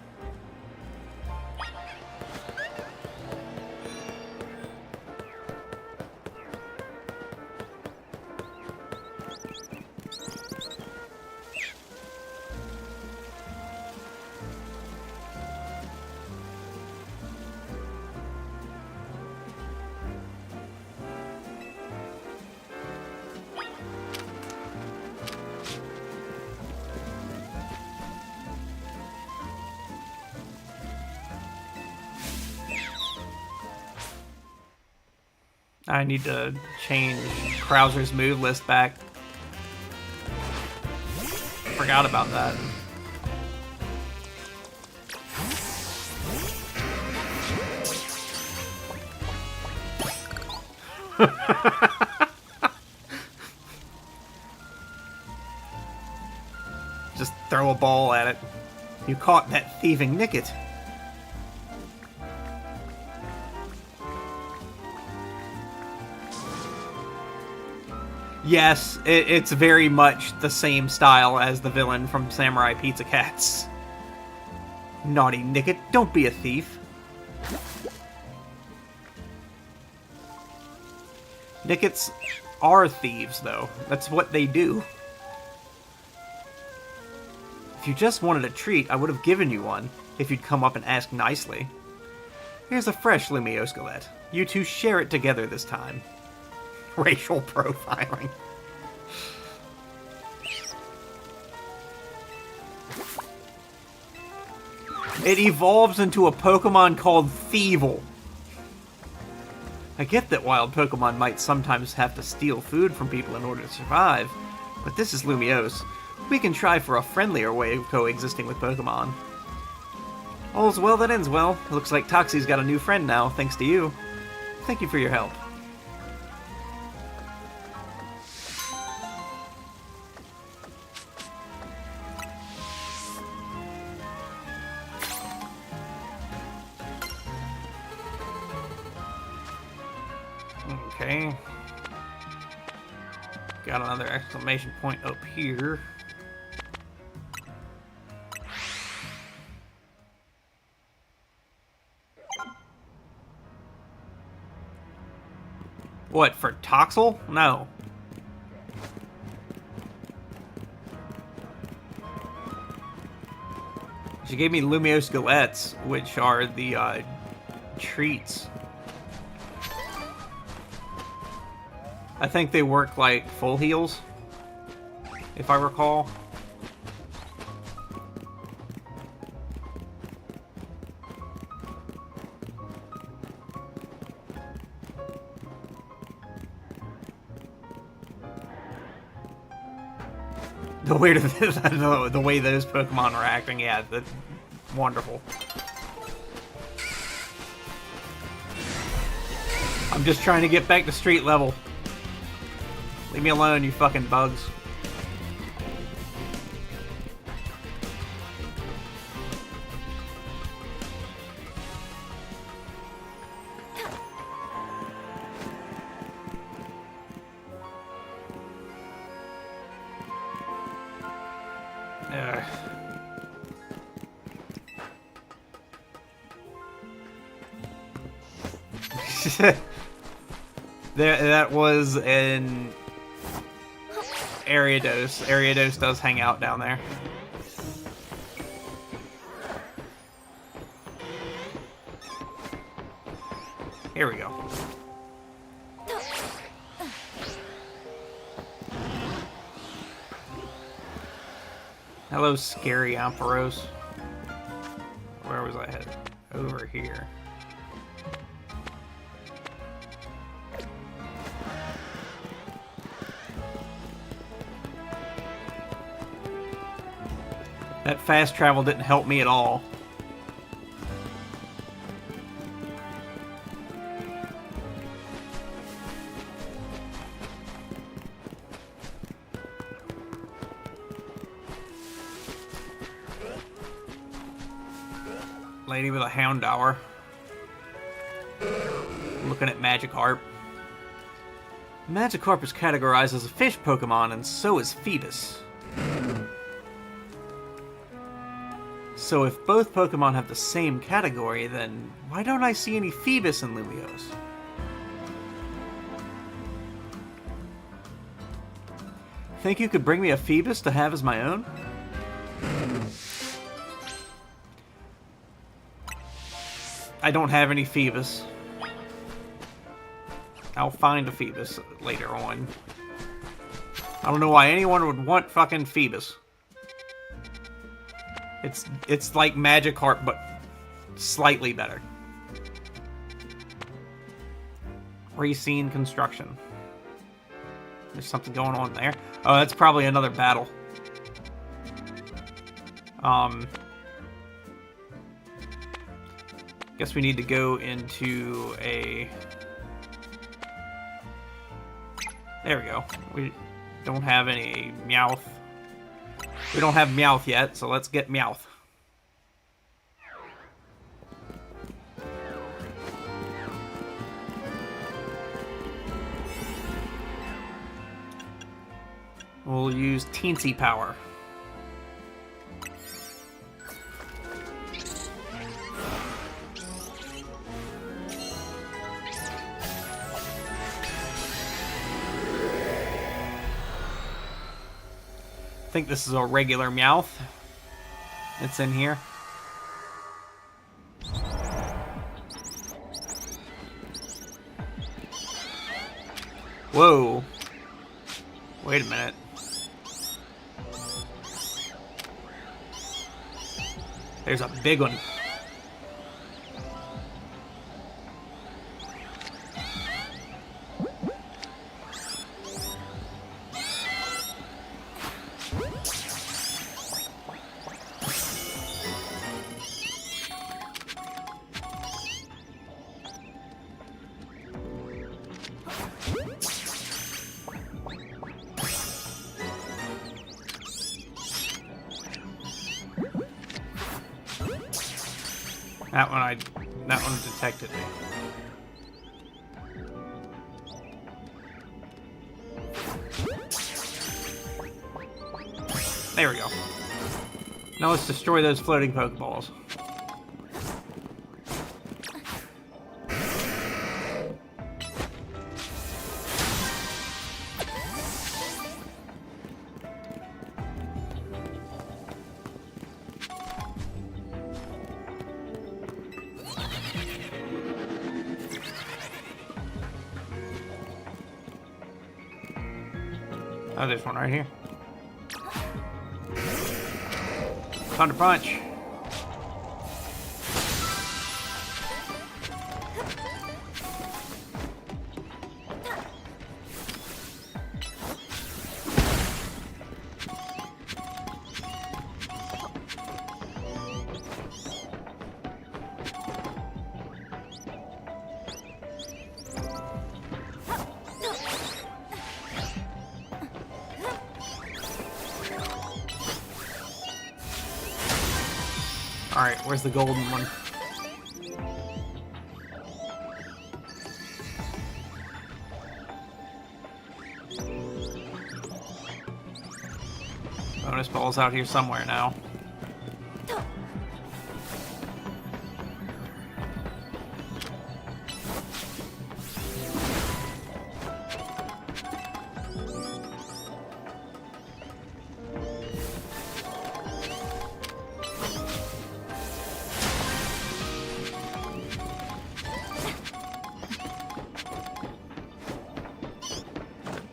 I need to change Krauser's move list back. Forgot about that. Just throw a ball at it. You caught that thieving Nickit. Yes, it's very much the same style as the villain from Samurai Pizza Cats. Naughty Nickit, don't be a thief. Nickits are thieves, though. That's what they do. If you just wanted a treat, I would have given you one, if you'd come up and asked nicely. Here's a fresh Lumiose Galette. You two share it together this time. Racial profiling. It evolves into a Pokemon called Thievul. I get that wild Pokemon might sometimes have to steal food from people in order to survive, but this is Lumiose. We can try for a friendlier way of coexisting with Pokemon. All's well that ends well. Looks like Toxie's got a new friend now, thanks to you. Thank you for your help. Okay. Got another exclamation point up here. What, for Toxel? No. She gave me Lumiose Galettes, which are the treats. I think they work like full heals, if I recall. The way the way those Pokemon are acting, yeah, wonderful. I'm just trying to get back to street level. Leave me alone, you fucking bugs. That was an Ariados. Ariados does hang out down there. Here we go. Hello, scary Ampharos. Where was I headed? Over here. That fast travel didn't help me at all. Lady with a Houndour. Looking at Magikarp. Magikarp is categorized as a fish Pokemon, and so is Phoebus. So if both Pokemon have the same category, then why don't I see any Phoebus in Lumiose? Think you could bring me a Phoebus to have as my own? I don't have any Phoebus. I'll find a Phoebus later on. I don't know why anyone would want fucking Phoebus. It's like Magikarp, but slightly better. Rescene construction. There's something going on there. Oh, that's probably another battle. Guess we need to go into a... There we go. We don't have any Meowth. We don't have Meowth yet, so let's get Meowth. We'll use Teensy Power. I think this is a regular Meowth. It's in here. Whoa. Wait a minute. There's a big one. That one detected me. There we go. Now let's destroy those floating Pokeballs. Oh, there's one right here. Thunder Punch. Alright, where's the golden one? Bonus ball's out here somewhere now.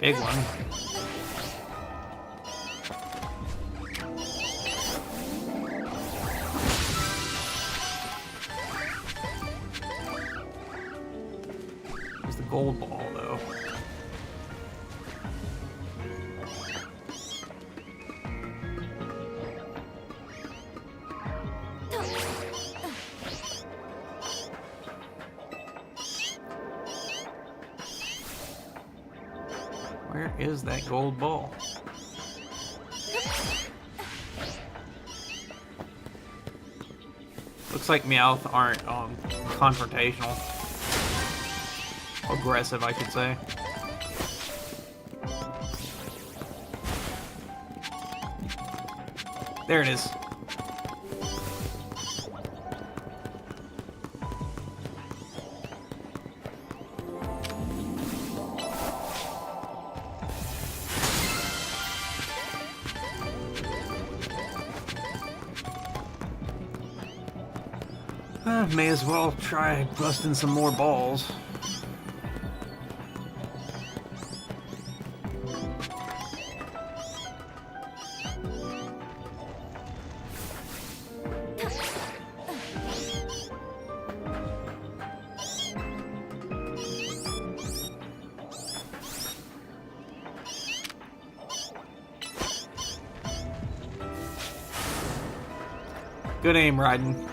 Big one. There's the gold ball, though. Where is that gold ball? Looks like Meowth aren't confrontational. Aggressive, I could say. There it is. May as well try busting some more balls. Good aim, Raiden.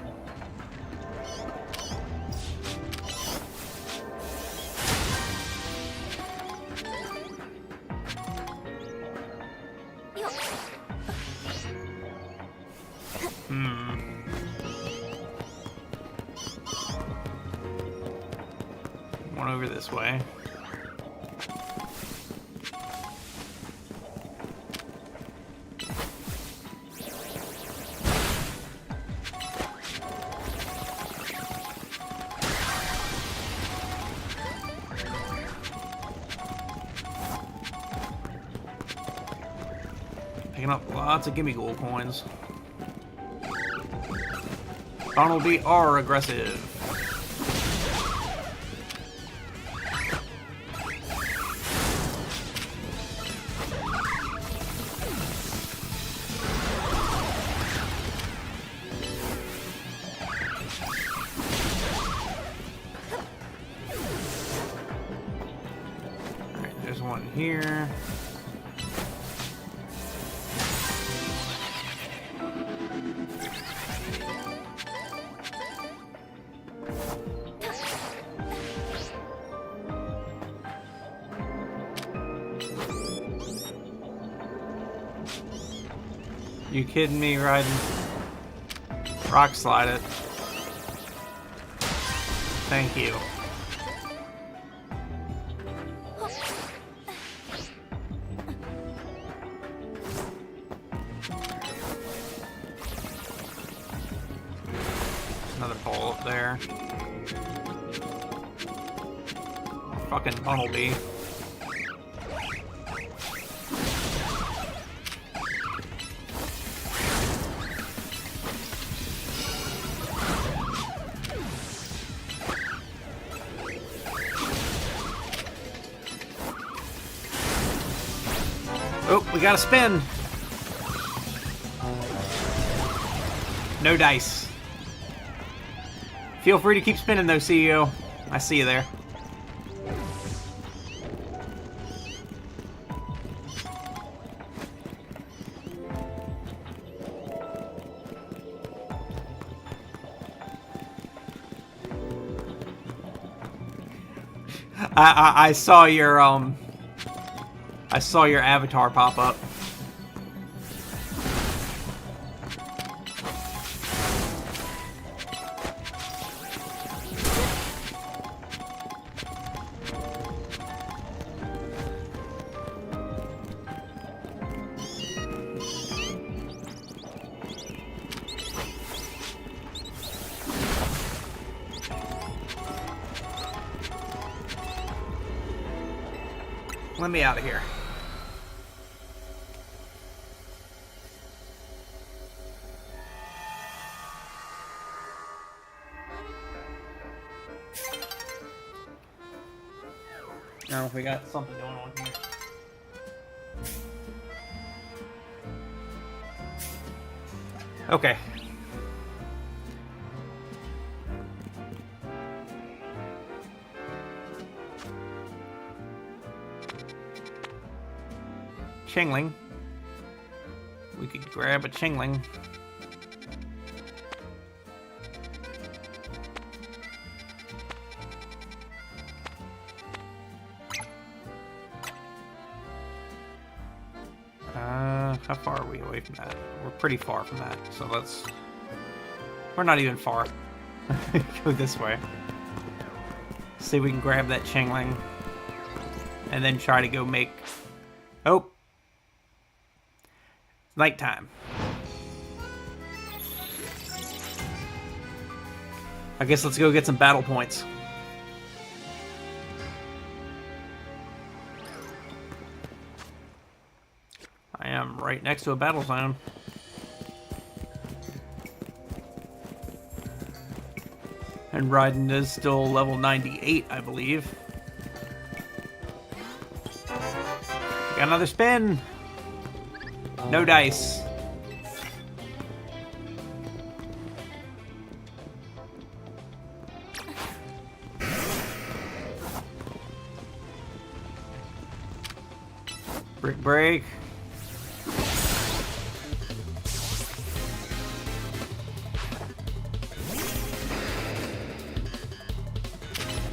One over this way. Picking up lots of gimme gold coins. Donald are aggressive. Alright, there's one here. You kidding me, Raiden? Rock slide it. Thank you. Another ball up there. Fucking Bumblebee. Oh, we got a spin. No dice. Feel free to keep spinning though, CEO. I see you there. I saw your I saw your avatar pop up. Let me out of here. Now we got something going on here. Okay. Chingling. We could grab a Chingling. How far are we away from that? We're pretty far from that, so let's... We're not even far. Go this way. See if we can grab that Chingling. And then try to go make... Oh! It's nighttime. I guess let's go get some battle points. I am right next to a battle zone. And Raiden is still level 98, I believe. Got another spin! No dice. Brick break.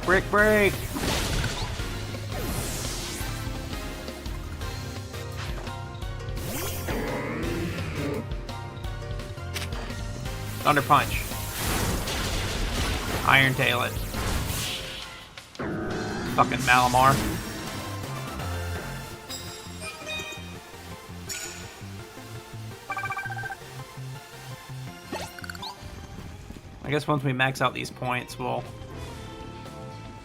Brick break. Thunder punch. Iron tail it. Fucking Malamar. I guess once we max out these points, we'll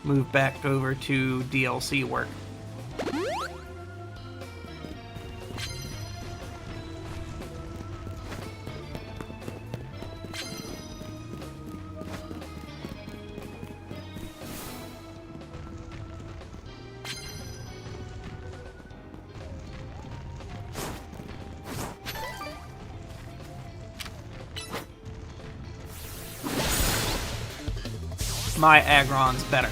move back over to DLC work. My Aggron's better.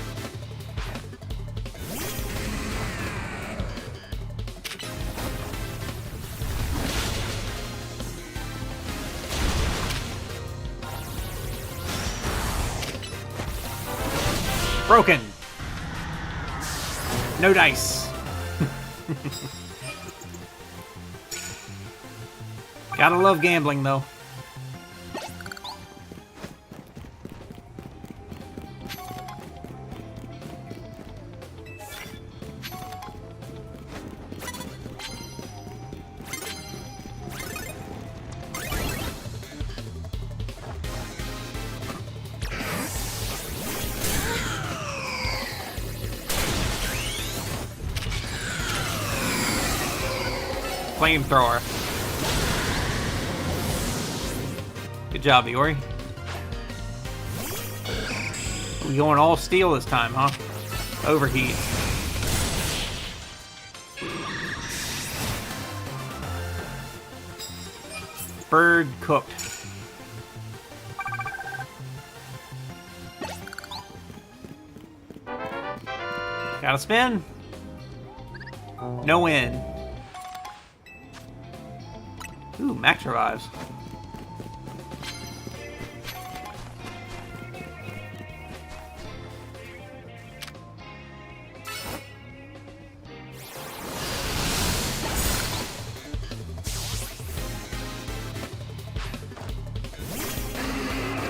Broken. No dice. Gotta love gambling, though. Flamethrower. Good job, Iori. We going all steel this time, huh? Overheat. Bird cooked. Gotta spin. No win. Ooh, max revives.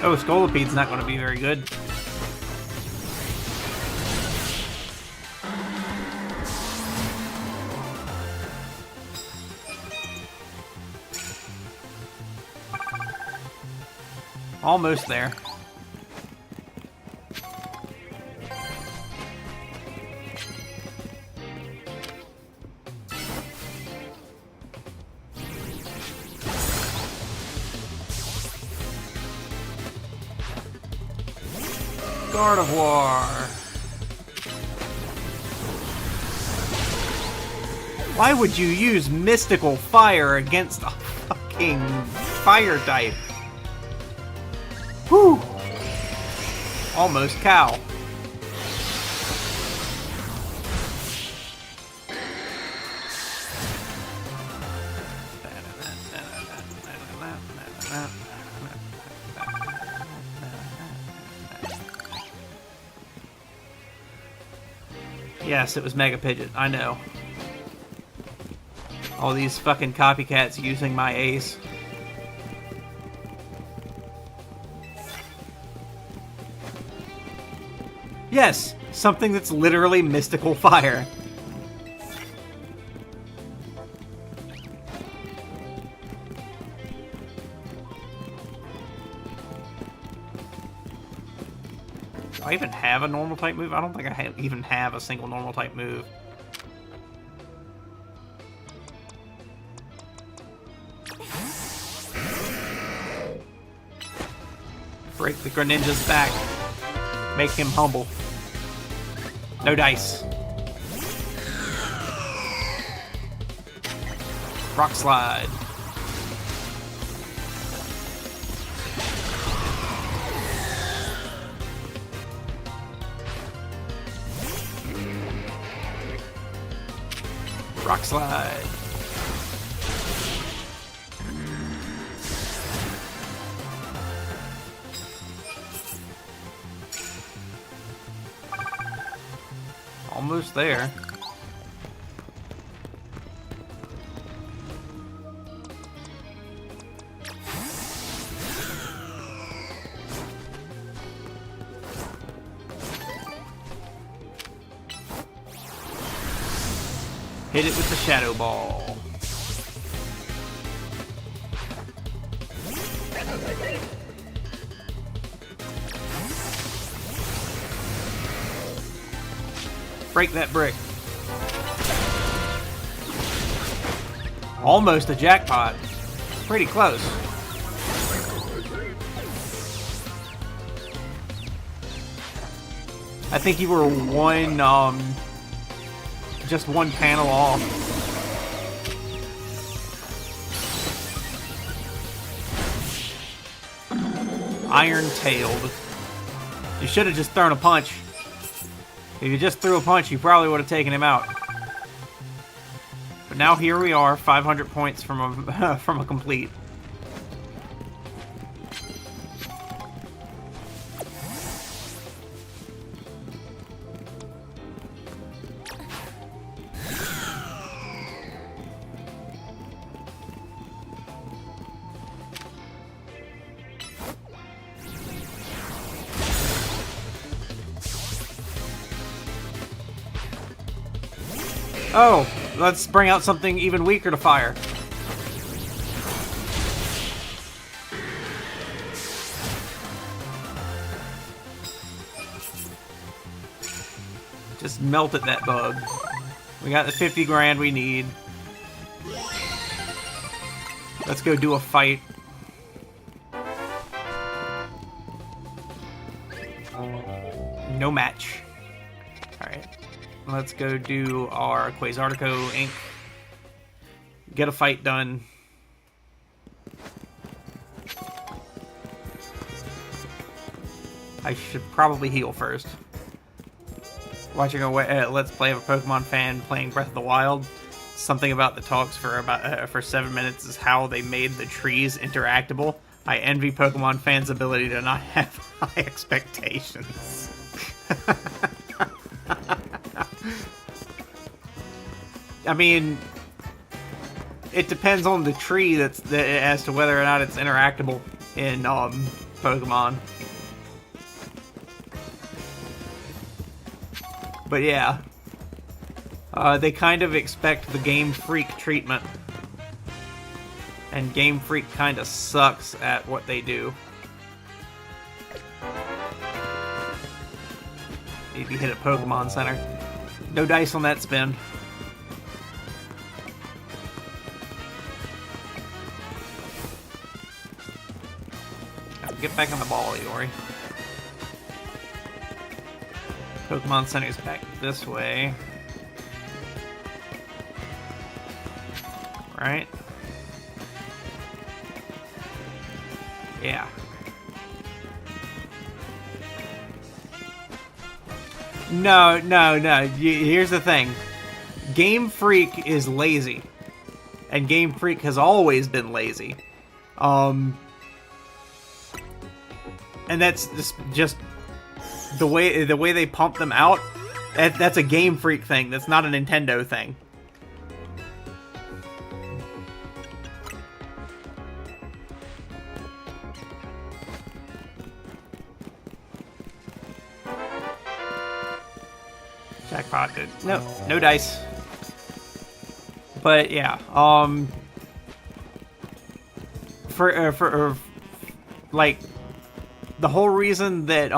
Oh, Scolopede's not going to be very good. Almost there. Gardevoir. Why would you use Mystical Fire against a fucking fire type? Whew. Almost cow. Yes, it was Mega Pidgeot, I know. All these fucking copycats using my ace. Yes, something that's literally Mystical Fire. Do I even have a normal type move? I don't think I even have a single normal type move. Break the Greninja's back. Make him humble. No dice. Rock Slide. Rock Slide. Almost there. Hit it with the Shadow Ball. Break that brick. Almost a jackpot. Pretty close. I think you were just one panel off. Iron-tailed. You should have just thrown a punch. If you just threw a punch, you probably would have taken him out. But now here we are, 500 points from a from a complete. Oh, let's bring out something even weaker to fire. Just melted that bug. We got the 50 grand we need. Let's go do a fight. No match. Alright. Let's go do our Quasartico Inc. Get a fight done. I should probably heal first. Watching a Let's Play of a Pokemon fan playing Breath of the Wild. Something about the talks for 7 minutes is how they made the trees interactable. I envy Pokemon fans' ability to not have high expectations. I mean, it depends on the tree as to whether or not it's interactable in Pokemon. But yeah, they kind of expect the Game Freak treatment, and Game Freak kind of sucks at what they do. If you hit a Pokemon Center, no dice on that spin. Get back on the ball, Iori. Pokemon Center's back this way. Right? Yeah. No. Here's the thing. Game Freak is lazy. And Game Freak has always been lazy. And that's just the way they pump them out. That's a Game Freak thing. That's not a Nintendo thing. Jackpot, dude. No dice. But yeah, for like the whole reason that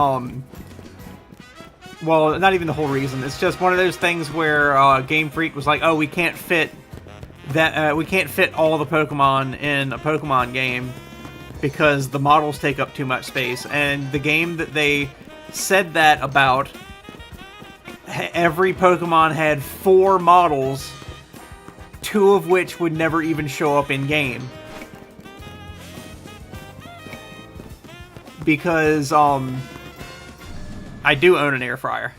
well, not even the whole reason. It's just one of those things where Game Freak was like, "Oh, we can't fit all the Pokemon in a Pokemon game because the models take up too much space." And the game that they said that about, every Pokemon had 4 models, 2 of which would never even show up in game. Because, I do own an air fryer.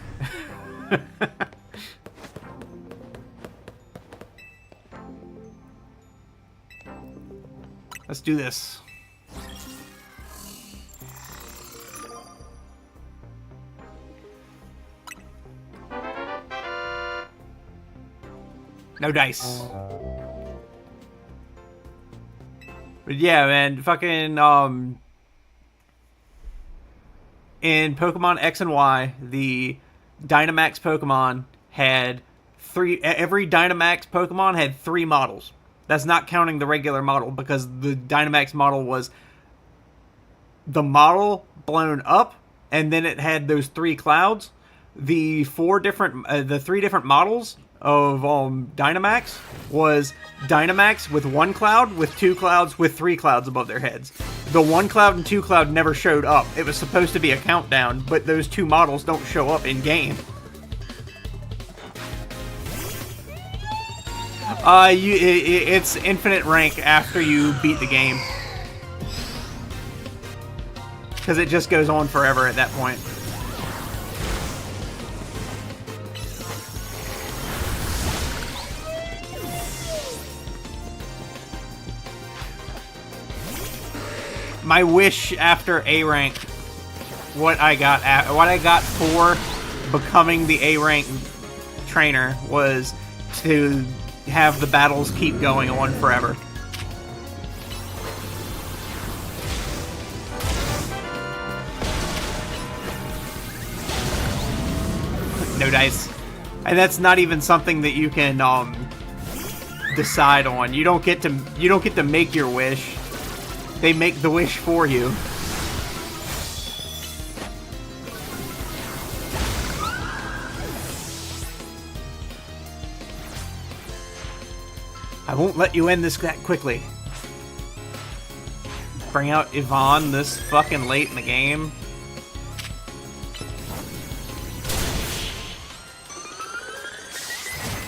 Let's do this. No dice. But yeah, man, fucking, in Pokemon X and Y, the Dynamax Pokemon had 3... Every Dynamax Pokemon had 3 models. That's not counting the regular model, because the Dynamax model was the model blown up, and then it had those 3 clouds. The 3 different models of Dynamax was Dynamax with 1 cloud, with 2 clouds, with 3 clouds above their heads. The 1 cloud and 2 cloud never showed up. It was supposed to be a countdown, but those 2 models don't show up in game. It's infinite rank after you beat the game, because it just goes on forever at that point. My wish after A rank, what I got for becoming the A rank trainer, was to have the battles keep going on forever. No dice. And that's not even something that you can decide on. You don't get to make your wish. They make the wish for you. I won't let you end this that quickly. Bring out Yvonne this fucking late in the game.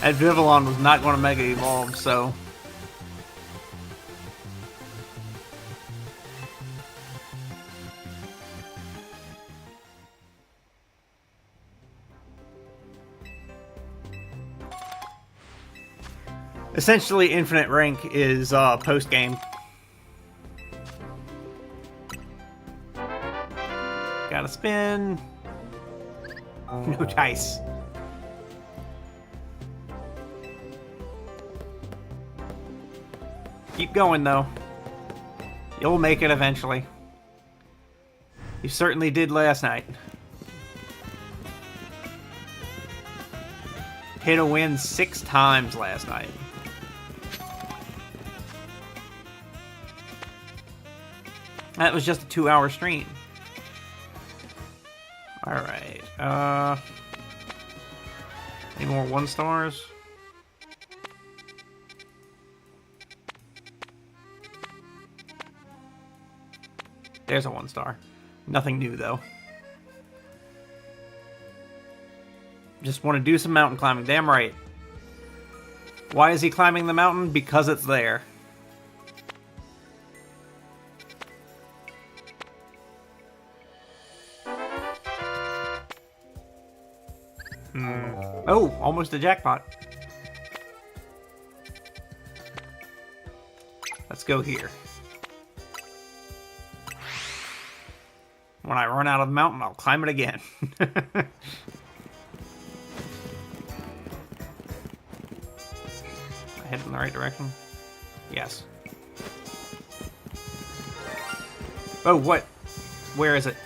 That Vivillon was not going to Mega Evolve, so... Essentially, infinite rank is post-game. Gotta spin. No dice. Keep going, though. You'll make it eventually. You certainly did last night. Hit a win 6 times last night. That was just a 2-hour stream. Alright, any more 1-stars? There's a 1-star. Nothing new, though. Just want to do some mountain climbing. Damn right. Why is he climbing the mountain? Because it's there. Oh, almost a jackpot. Let's go here. When I run out of the mountain, I'll climb it again. I head in the right direction? Yes. Oh, what? Where is it?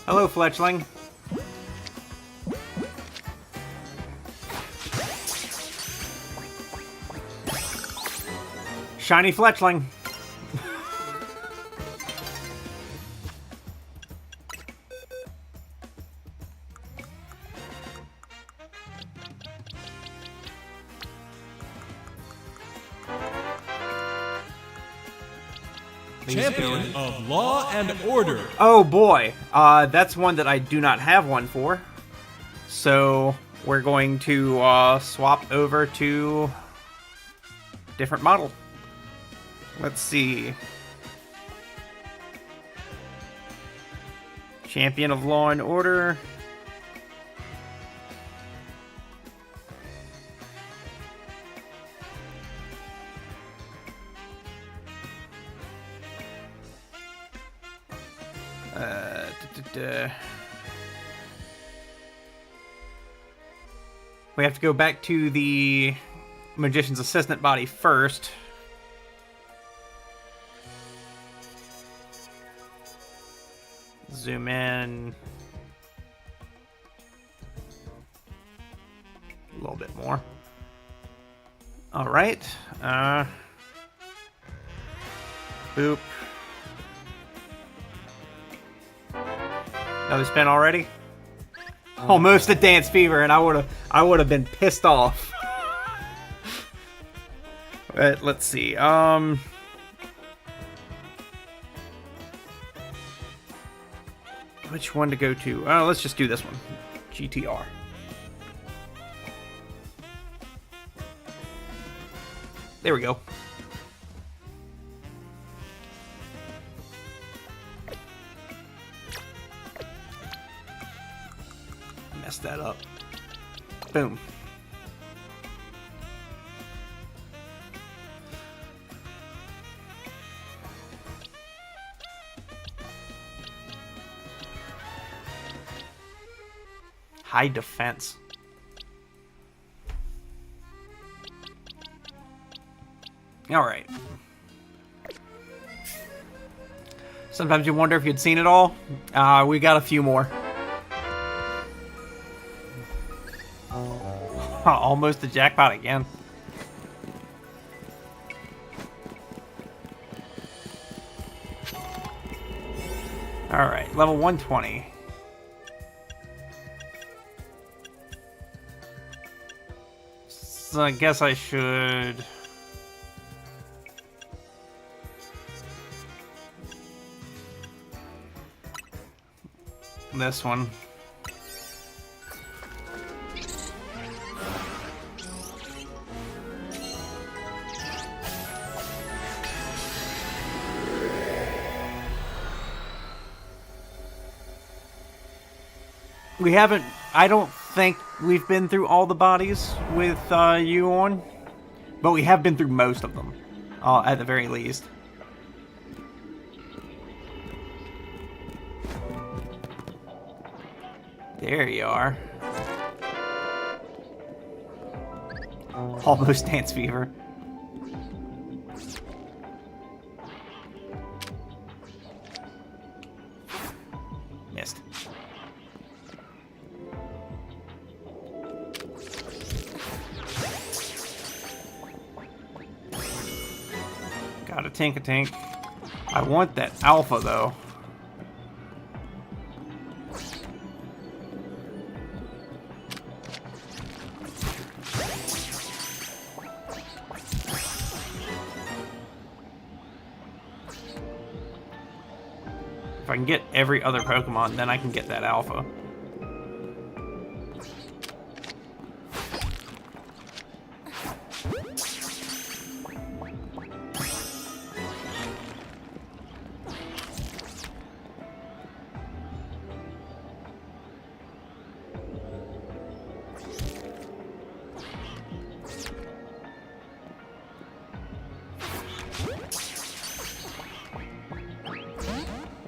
Hello, Fletchling. Shiny Fletchling. Champion of Law and Order. Oh boy, that's one that I do not have one for. So we're going to swap over to different model. Let's see. Champion of Law and Order. We have to go back to the Magician's Assistant body first. Zoom in a little bit more. All right. Boop. Another spin already? Almost a Dance Fever, and I would have been pissed off. But let's see. Which one to go to? Let's just do this one. GTR. There we go. Messed that up. Boom. High defense. All right. Sometimes you wonder if you'd seen it all. We got a few more. Almost a jackpot again. All right, level 120. So I guess I should... this one. We haven't... I don't think we've been through all the bodies with you on, but we have been through most of them, at the very least. There you are. Almost Dance Fever. Missed. Got a Tink-a-Tink. I want that alpha though. If I can get every other Pokemon, then I can get that alpha.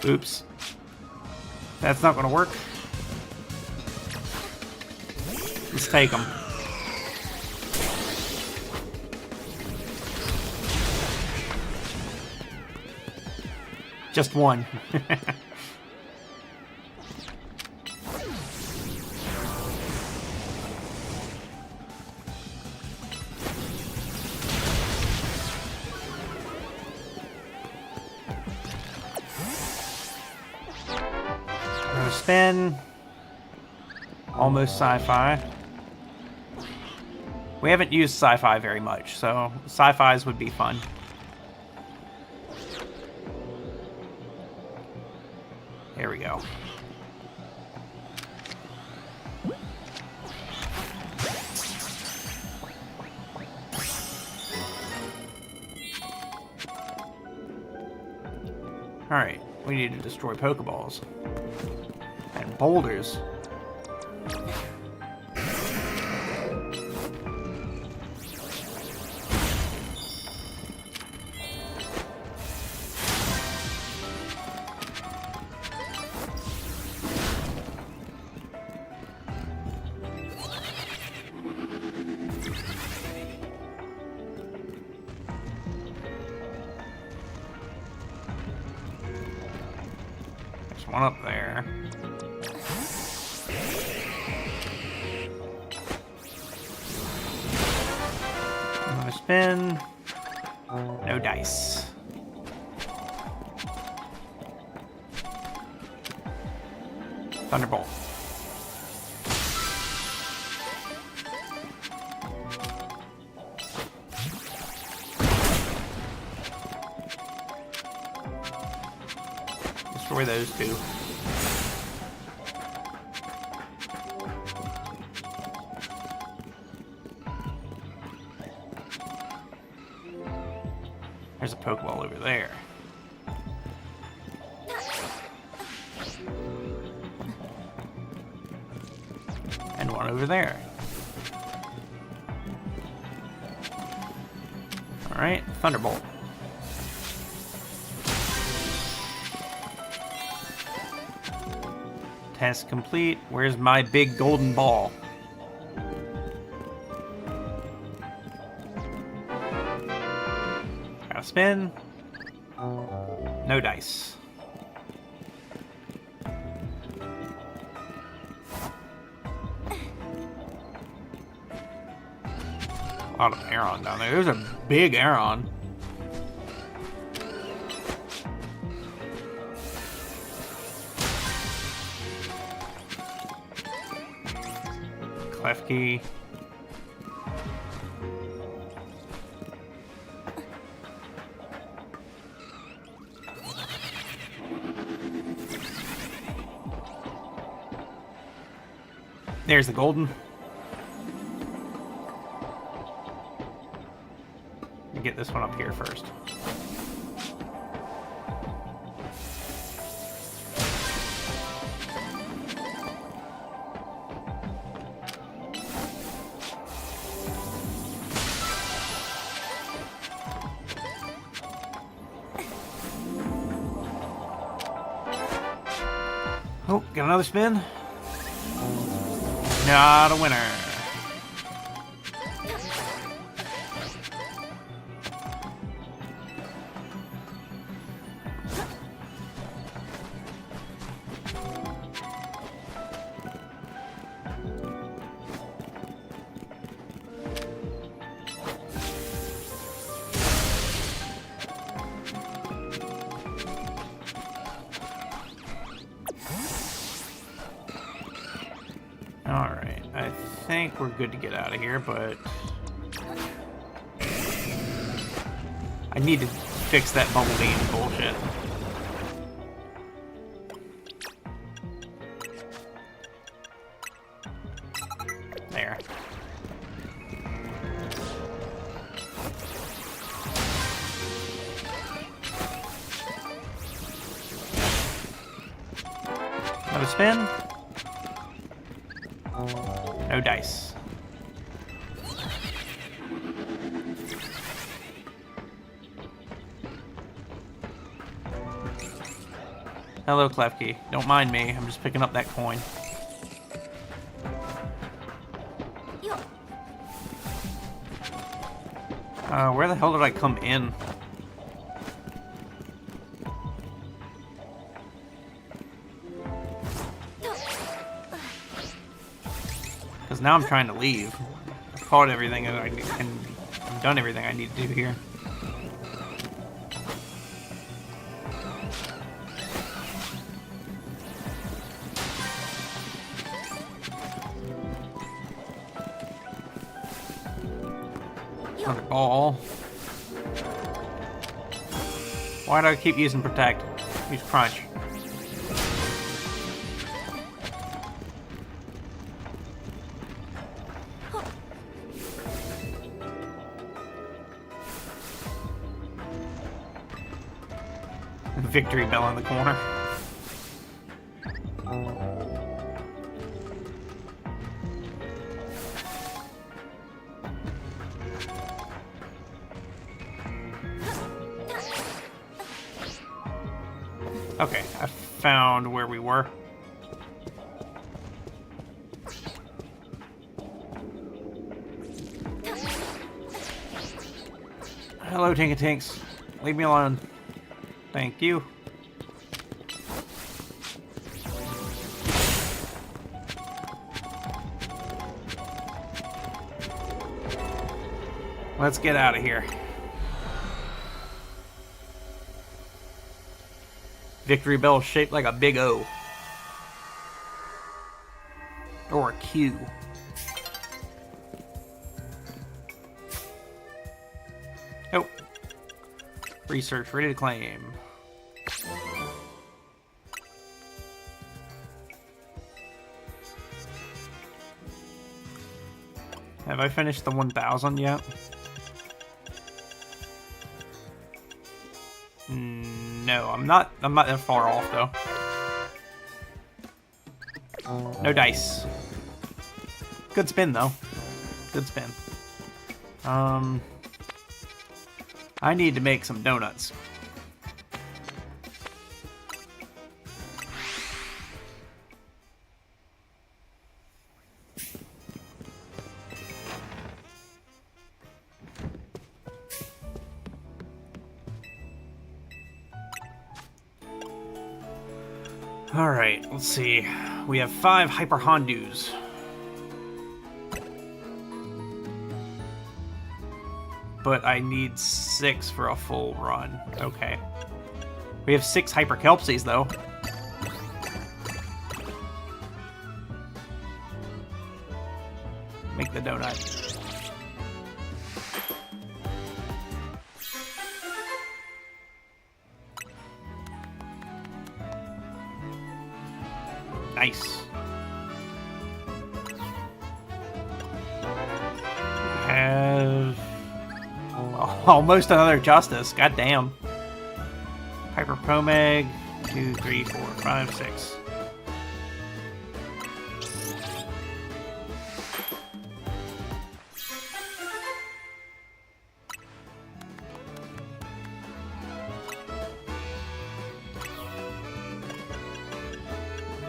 Oops. That's not gonna work. Let's take them. Just one. Spin. Almost sci-fi. We haven't used sci-fi very much, so sci-fis would be fun. Here we go. Alright, we need to destroy Pokeballs. And boulders. There's one up there. Spin. No dice. Thunderbolt. Destroy those two. There's a Pokeball over there. And one over there. Alright, Thunderbolt. Test complete. Where's my big golden ball? Spin. No dice. A lot of Aeron down there. There's a big Aeron. Klefki. There's the golden. Get this one up here first. Oh, got another spin. Not a winner. Alright, I think we're good to get out of here, but I need to fix that bubble beam bullshit. Another spin. No dice. Hello, Klefki. Don't mind me. I'm just picking up that coin. Where the hell did I come in? Because now I'm trying to leave. I've caught everything and I've done everything I need to do here. Another ball. Why do I keep using protect? Use crunch. Victory bell in the corner. Okay, I found where we were. Hello, Tinkatinks. Leave me alone. Thank you. Let's get out of here. Victory bell shaped like a big O. Or a Q. Oh. Research ready to claim. Have I finished the 1,000 yet? No, I'm not that far off though. No dice. Good spin though. Good spin. I need to make some donuts. Alright, let's see. We have 5 Hyper Hondus. But I need 6 for a full run. Okay. We have 6 Hyper Kelpsies, though. Make the donut. Nice. Have almost another Justice. God damn. Hyper Promeg. 2, 3, 4, 5, 6.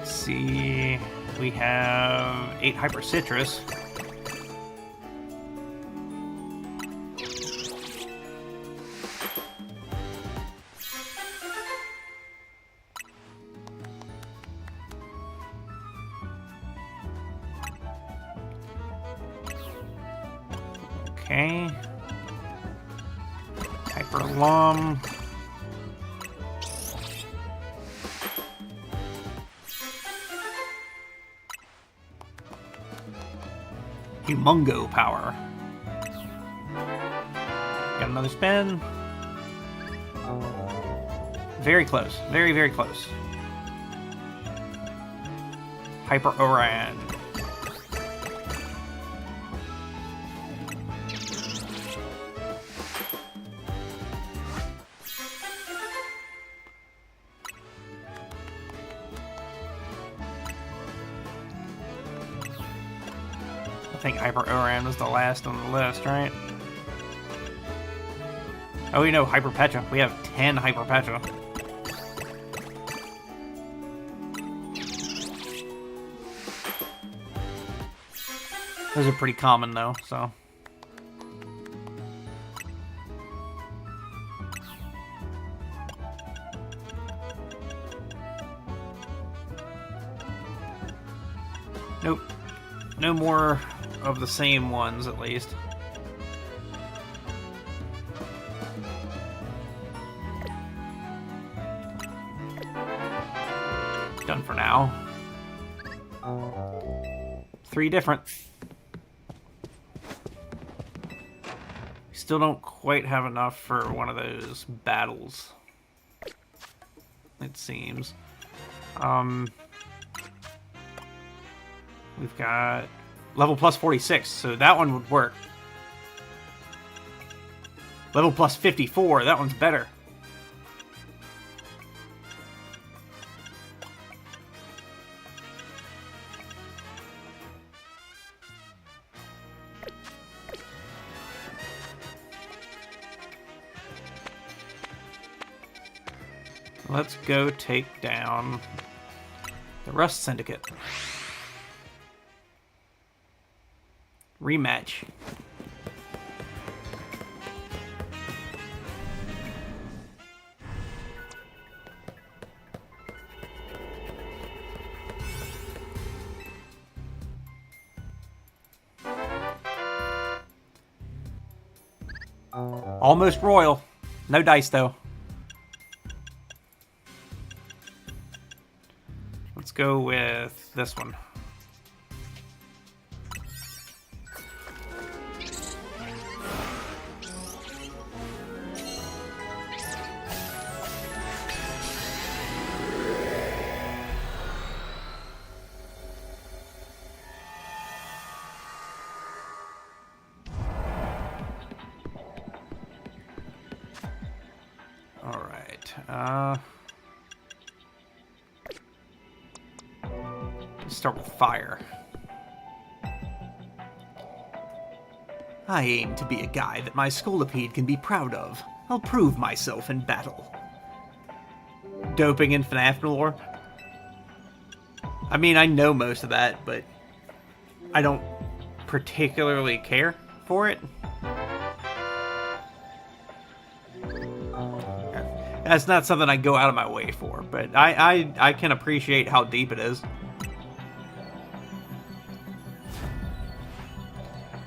See, we have 8 Hyper Citrus. Okay. Hyper Lum. Humongo power. Got another spin. Very close. Very, very close. Hyper Oran. think Hyper Oran was the last on the list, right? Oh, we know Hyper Petra. We have 10 Hyper Petra. Those are pretty common, though, so... Nope. No more of the same ones, at least. Done for now. 3 different. Still don't quite have enough for one of those battles, it seems. We've got level plus 46, so that one would work. Level plus 54, that one's better. Let's go take down the Rust Syndicate. Rematch. Almost royal. No dice, though. Let's go with this one. Let's start with fire. I aim to be a guy that my Scolipede can be proud of. I'll prove myself in battle. Doping in FNAF lore? I mean, I know most of that, but I don't particularly care for it. That's not something I go out of my way for, but I can appreciate how deep it is.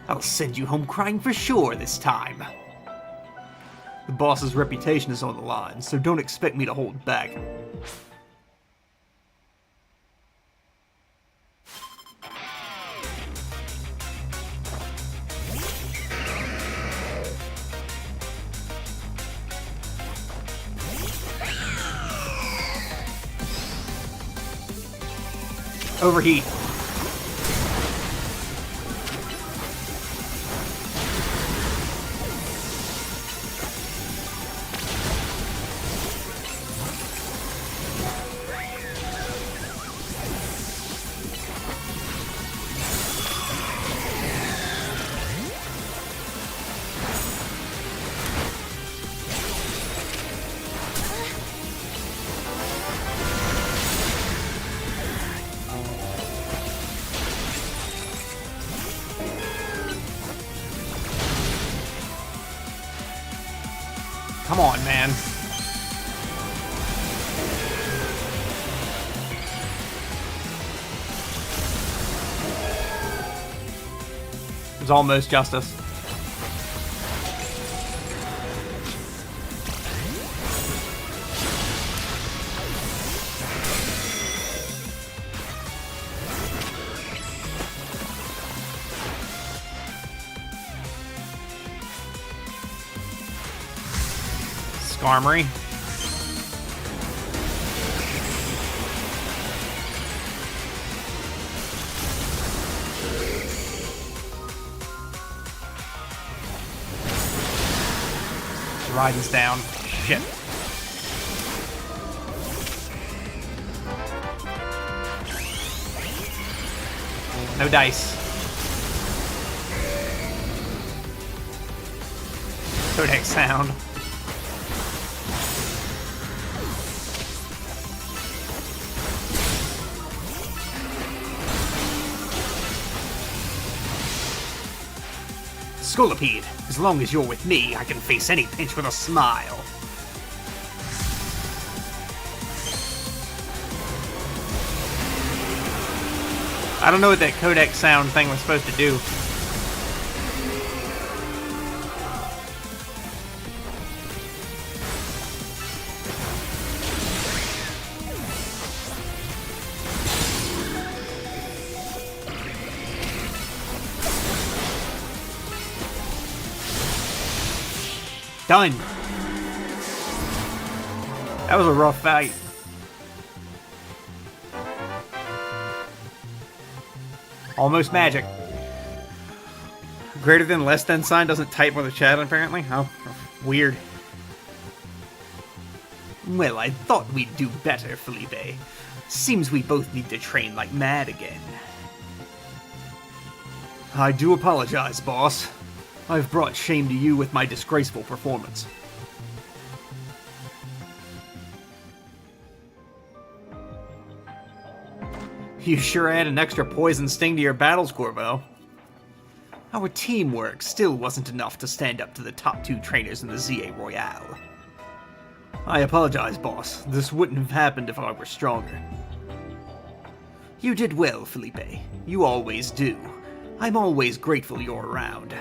I'll send you home crying for sure this time. The boss's reputation is on the line, so don't expect me to hold back. Overheat. Come on, man. It was almost justice. Armory. Raiden's down. Shit. No dice. Codec sound. Scolipede, as long as you're with me, I can face any pinch with a smile. I don't know what that codec sound thing was supposed to do. Done. That was a rough fight. Almost magic. Greater than, less than sign doesn't type with the chat, apparently. Oh, weird. Well, I thought we'd do better, Felipe. Seems we both need to train like mad again. I do apologize, boss. I've brought shame to you with my disgraceful performance. You sure add an extra poison sting to your battles, Corbo. Our teamwork still wasn't enough to stand up to the top 2 trainers in the ZA Royale. I apologize, boss. This wouldn't have happened if I were stronger. You did well, Felipe. You always do. I'm always grateful you're around.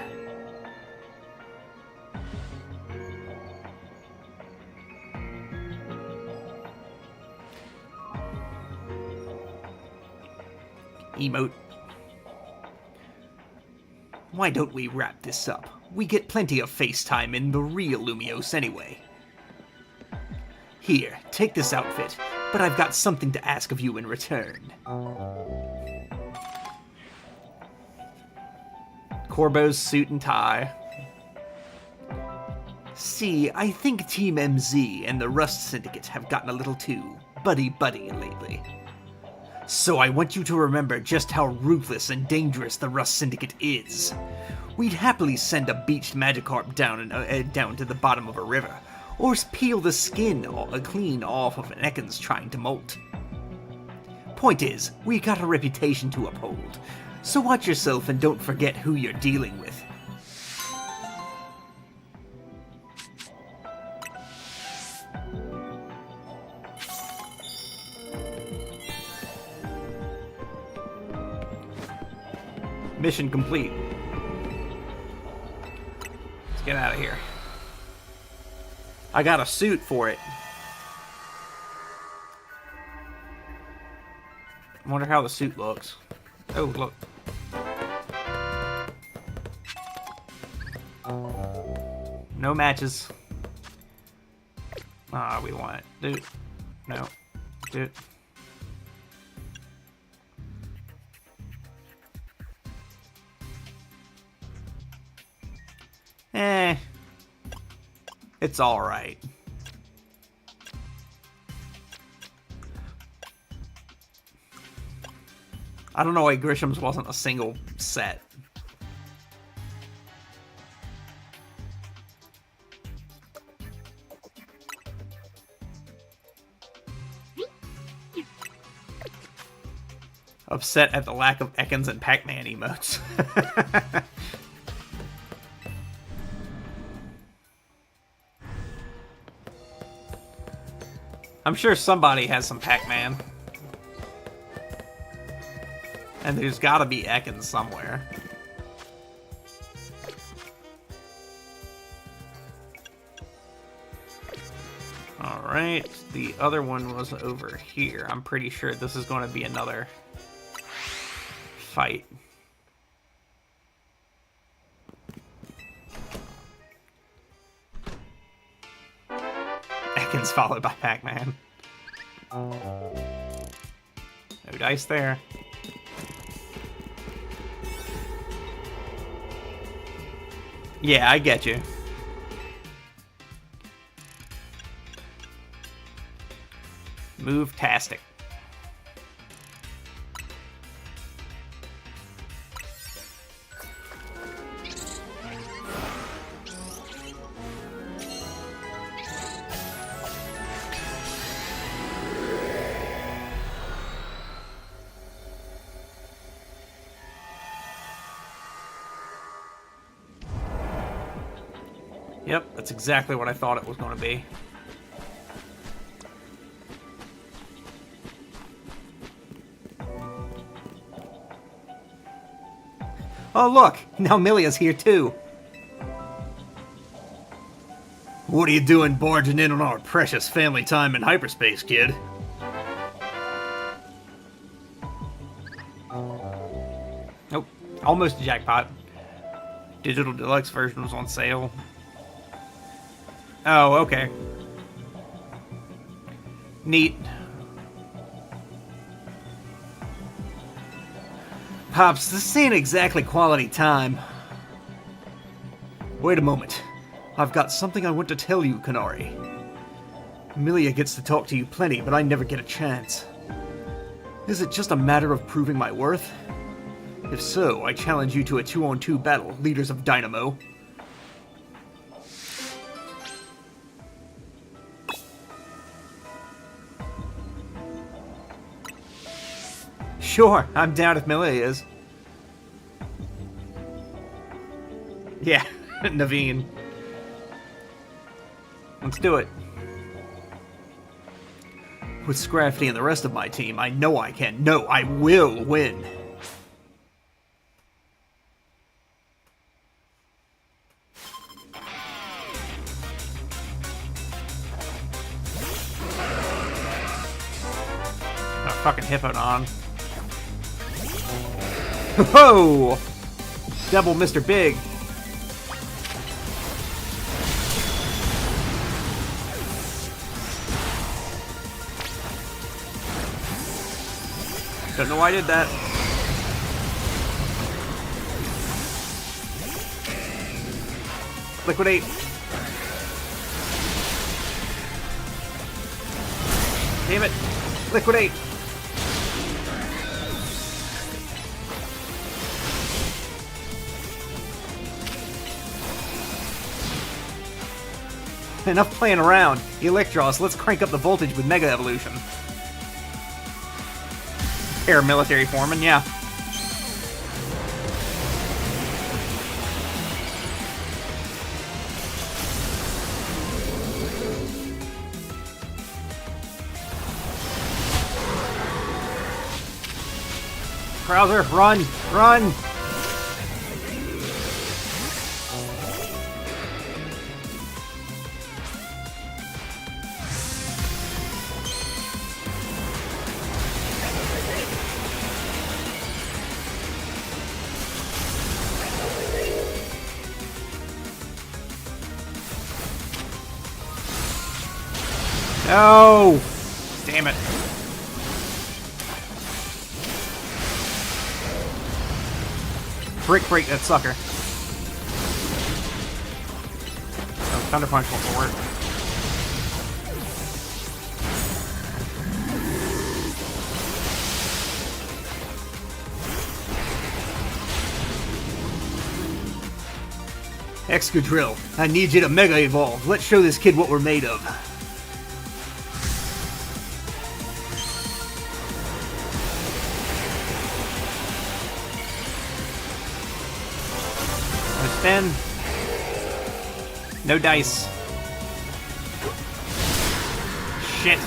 Emote. Why don't we wrap this up? We get plenty of FaceTime in the real Lumiose anyway. Here, take this outfit, but I've got something to ask of you in return. Corbo's suit and tie. See, I think Team MZ and the Rust Syndicate have gotten a little too buddy-buddy lately. So I want you to remember just how ruthless and dangerous the Rust Syndicate is. We'd happily send a beached Magikarp down to the bottom of a river, or peel the skin clean off of an Ekans trying to molt. Point is, we got a reputation to uphold, so watch yourself and don't forget who you're dealing with. Mission complete. Let's get out of here. I got a suit for it. I wonder how the suit looks. Oh, look. No matches. Ah, we want it. Dude. No. Dude. It's alright. I don't know why Grisham's wasn't a single set. Upset at the lack of Ekans and Pac-Man emotes. I'm sure somebody has some Pac-Man. And there's gotta be Ekans somewhere. Alright, the other one was over here. I'm pretty sure this is going to be another fight. Ekans followed by Pac-Man. No dice there. Yeah, I get you. Move-tastic. Yep, that's exactly what I thought it was going to be. Oh, look! Now Milia's here, too. What are you doing barging in on our precious family time in hyperspace, kid? Nope, almost a jackpot. Digital Deluxe version was on sale. Oh, okay. Neat. Pops, this ain't exactly quality time. Wait a moment. I've got something I want to tell you, Canary. Milia gets to talk to you plenty, but I never get a chance. Is it just a matter of proving my worth? If so, I challenge you to a 2-on-2 battle, leaders of Dynamo. Sure, I'm down if Milia is. Yeah, Naveen. Let's do it. With Scrafty and the rest of my team, I know I can. No, I will win. A fucking Hippodon. Whoa! Double Mr. Big. Don't know why I did that. Liquidate. Damn it. Liquidate. Enough playing around. Electros, let's crank up the voltage with Mega Evolution. Paramilitary foreman, yeah. Krauser, run! Run! No! Damn it. Break that sucker. Oh, Thunder Punch won't work. Excadrill, I need you to Mega Evolve. Let's show this kid what we're made of. Spin. No dice. Shit.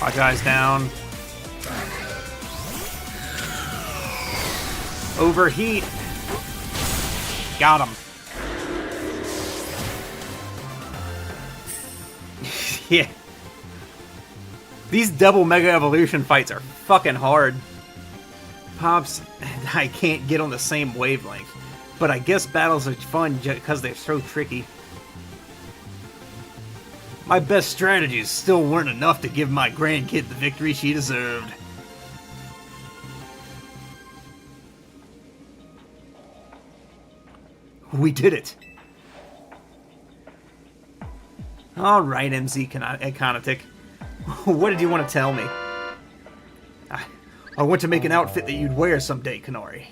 Watch eyes down. Overheat. Got him. Yeah. These double Mega Evolution fights are fucking hard. Pops and I can't get on the same wavelength, but I guess battles are fun because they're so tricky. My best strategies still weren't enough to give my grandkid the victory she deserved. We did it. All right, MZ Econotic. What did you want to tell me? I want to make an outfit that you'd wear someday, Canary.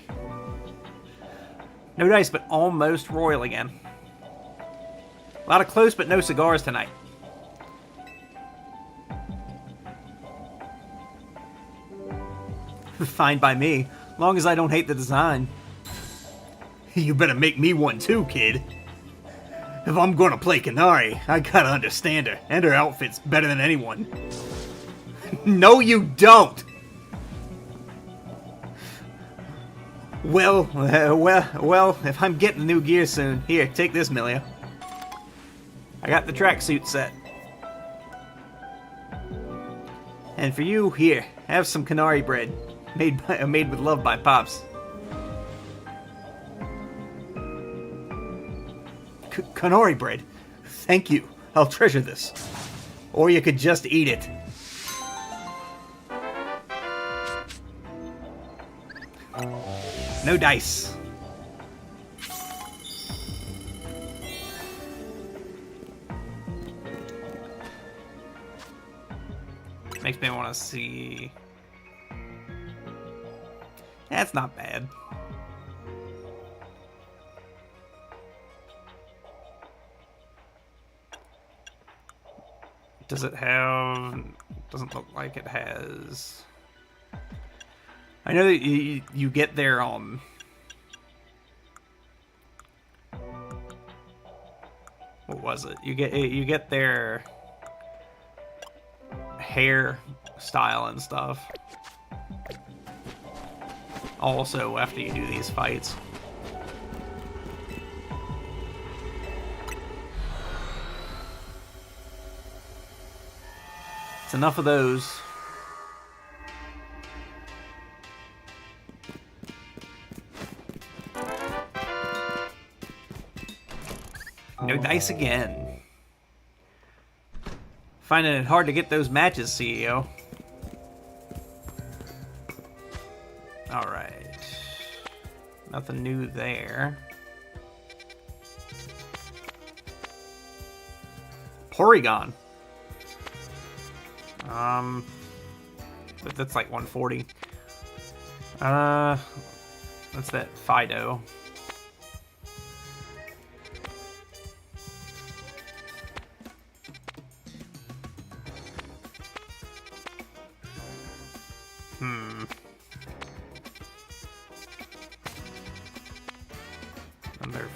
No dice, but almost royal again. A lot of close, but no cigars tonight. Fine by me, long as I don't hate the design. You better make me one too, kid. If I'm gonna play Canary, I gotta understand her, and her outfit's better than anyone. No, you don't! Well, if I'm getting new gear soon, here, take this, Milia. I got the tracksuit set. And for you, here, have some Canary bread, made with love by Pops. Canary bread? Thank you. I'll treasure this. Or you could just eat it. No dice. Makes me want to see. That's not bad. Does it have... Doesn't look like it has... I know that you get their, what was it? You get their hair style and stuff. Also, after you do these fights. It's enough of those. No dice again. Finding it hard to get those matches, CEO. Alright. Nothing new there. Porygon. But that's like 140. That's that Fido. Another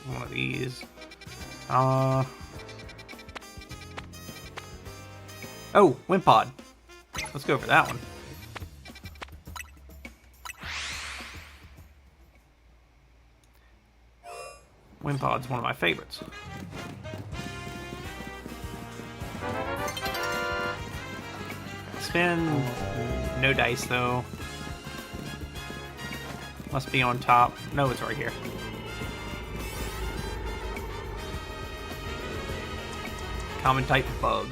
one of these. Oh, Wimpod. Let's go for that one. Wimpod's one of my favorites. Spin. No dice, though. Must be on top. No, it's right here. Common type bug.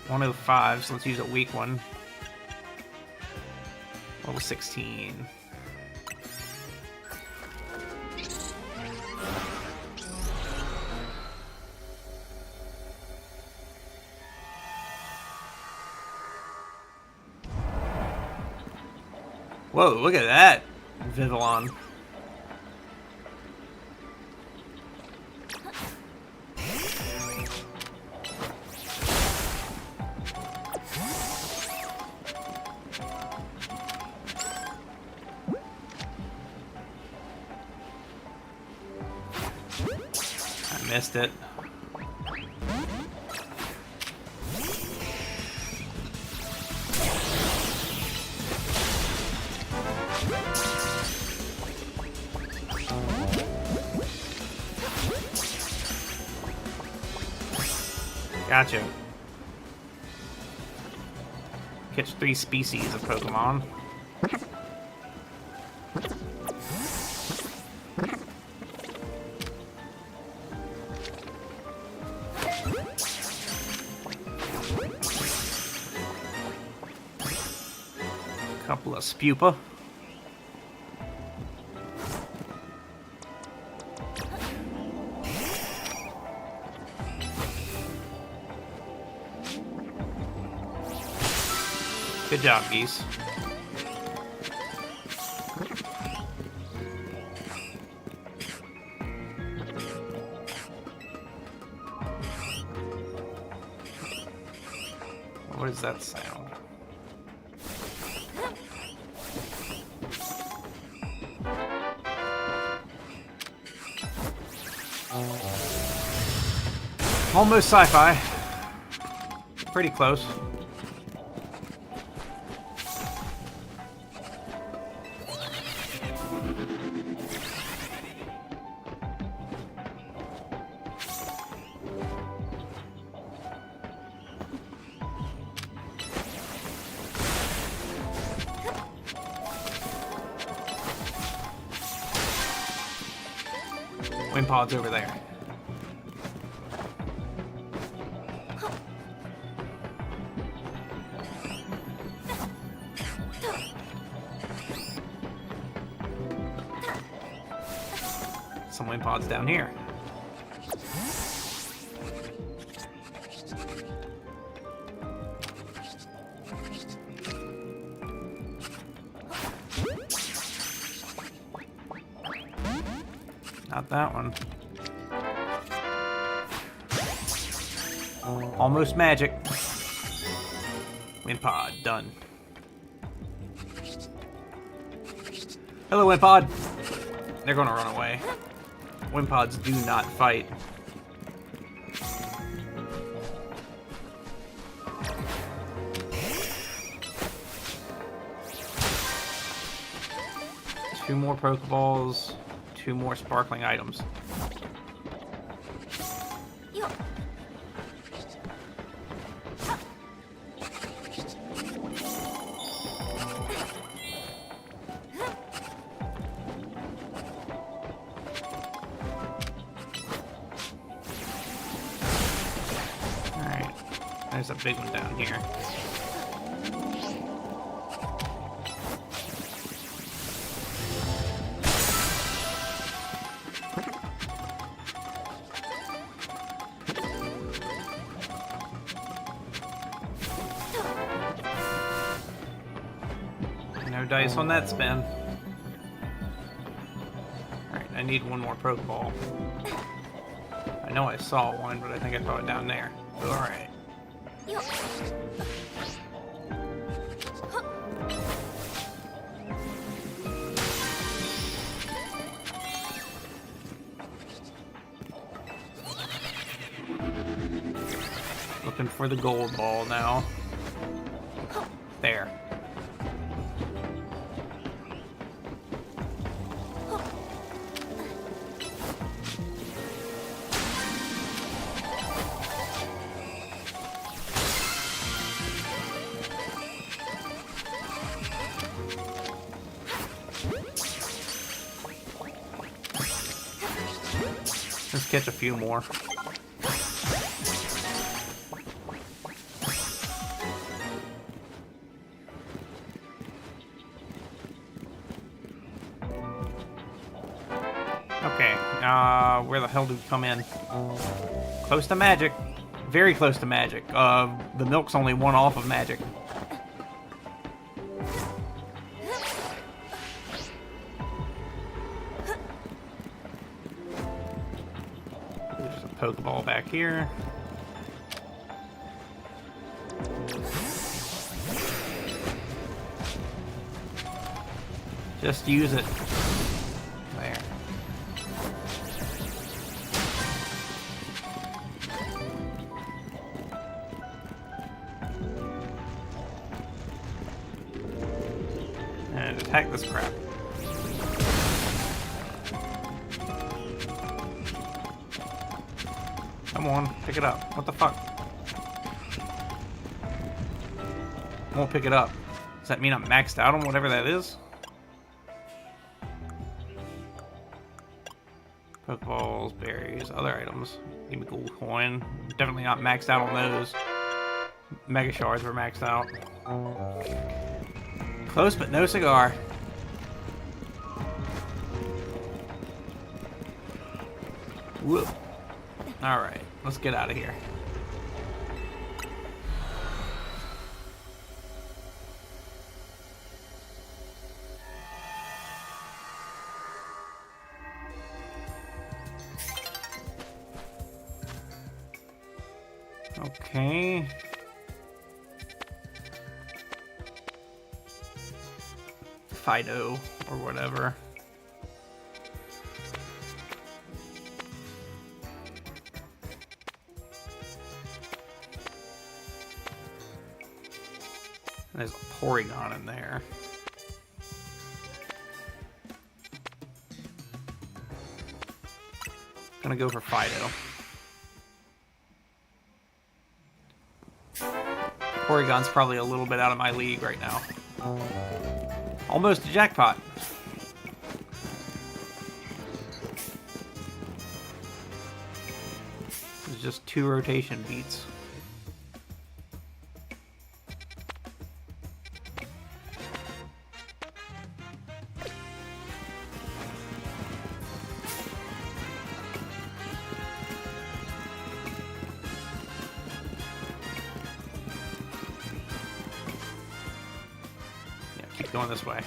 105, so let's use a weak one. Level 16. Whoa, look at that, Vivillon. I missed it. Gotcha. Catch 3 species of Pokemon. Couple of Spupa. Good job, geese. What is that sound? Almost sci-fi. Pretty close. Wind pod's over there. Some wind pods down here. Not that one. Almost magic. Wind pod, done. Hello, wind pod. They're gonna run away. Wind pods do not fight. Two more Pokeballs, two more sparkling items. There's a big one down here. No dice on that spin. Alright, I need one more Pokeball. I know I saw one, but I think I saw it down there. Alright. Looking for the gold ball now. There. Let's catch a few more. Okay, where the hell do we come in? Close to magic. Very close to magic. The milk's only one off of magic. There's a Pokeball back here. Just use it. There. And attack this crap. Come on, pick it up. What the fuck? Won't pick it up. Does that mean I'm maxed out on whatever that is? Pokeballs, berries, other items. Give me gold coin. Definitely not maxed out on those. Mega shards were maxed out. Close, but no cigar. Whoop. Alright, let's get out of here. Okay. Fido or whatever. There's a Porygon in there. Gonna go for Fido. Porygon's probably a little bit out of my league right now. Almost a jackpot. It's just 2 rotation beats. Keep going this way.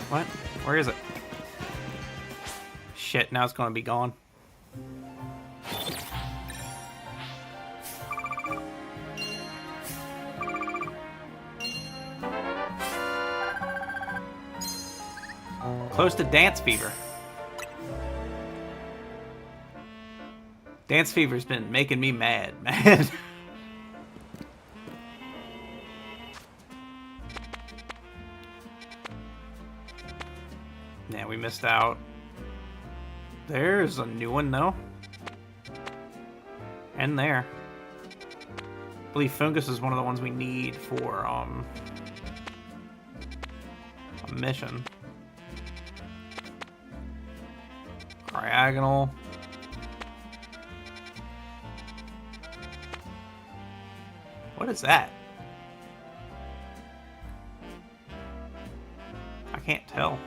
What? Where is it? Shit, now it's gonna be gone. Close to Dance Fever. Dance Fever's been making me mad, man. Yeah, we missed out. There's a new one, though. And there. I believe Fungus is one of the ones we need for, a mission. Diagonal. What is that? I can't tell.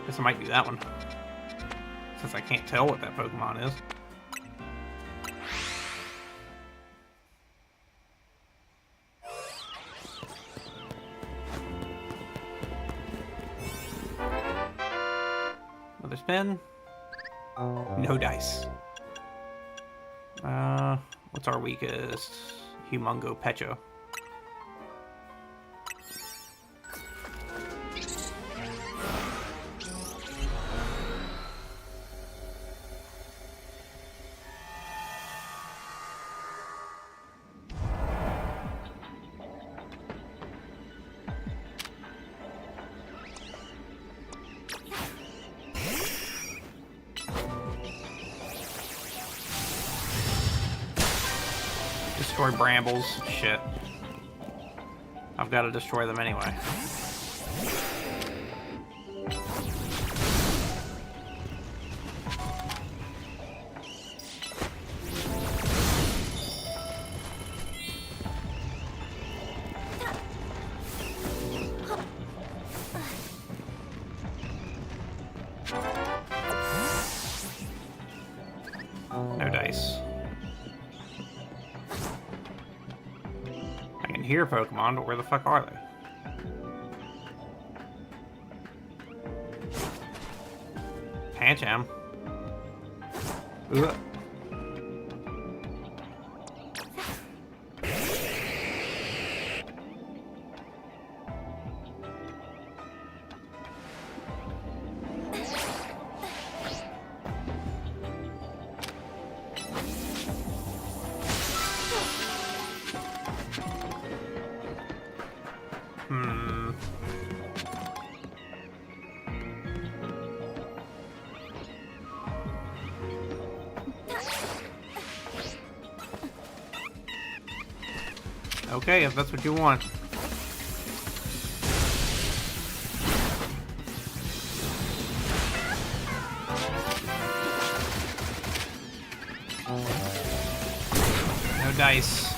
Guess I might do that one. Since I can't tell what that Pokemon is. Another spin. No dice. What's our weakest? Humongo Pecho. Destroy brambles. Shit. I've got to destroy them anyway. No dice. I can hear Pokemon, but where the fuck are they? Pancham. Ugh. Okay, if that's what you want. No dice.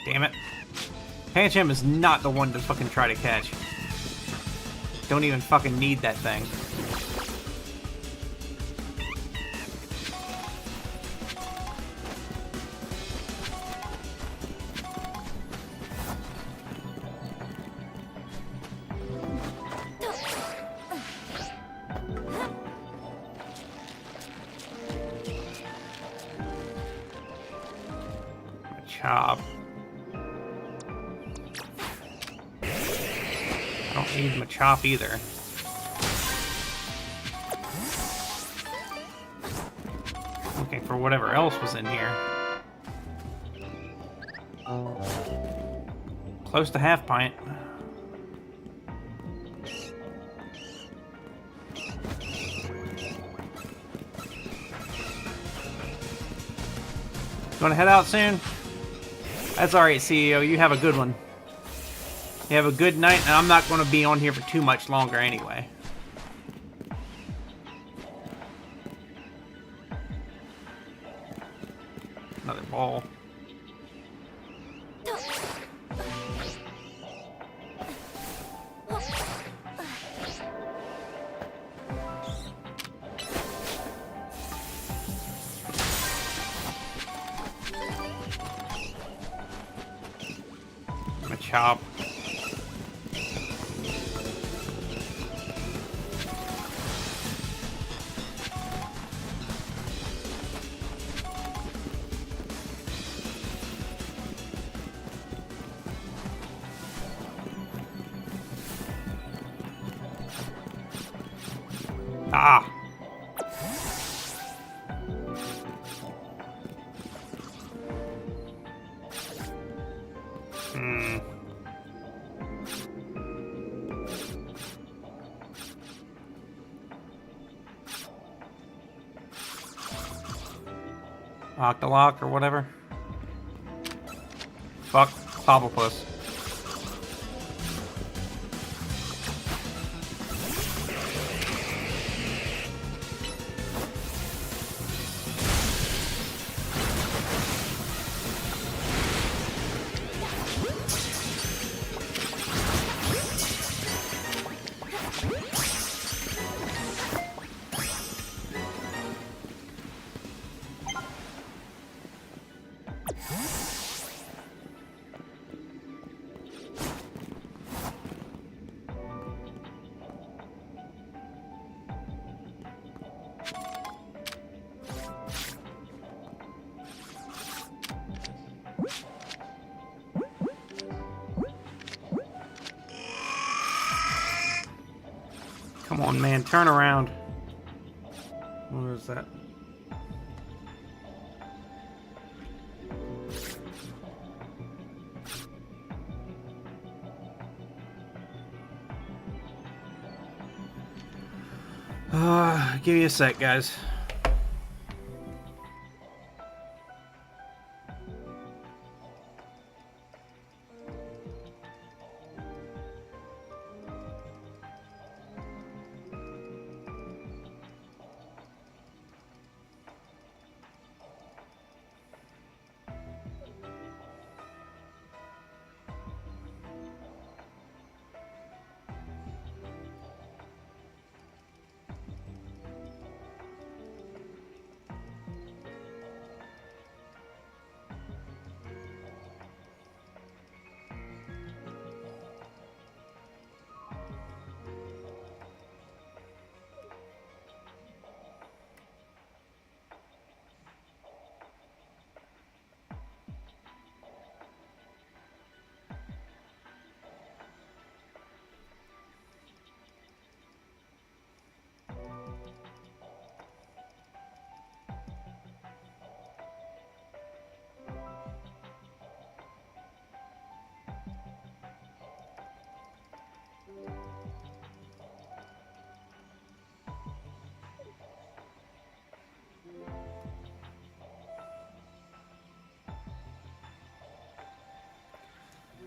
Damn it. Pancham is not the one to fucking try to catch. Don't even fucking need that thing. Machop. I don't need Machop either. Looking for whatever else was in here. Close to half pint. Gonna head out soon? That's alright, CEO. You have a good one. You have a good night, and I'm not gonna be on here for too much longer anyway. Another ball. Machop. Ah. Octolock or whatever. Fuck. Pobblepuss. Come on, man, turn around. What is that? Give me a sec, guys.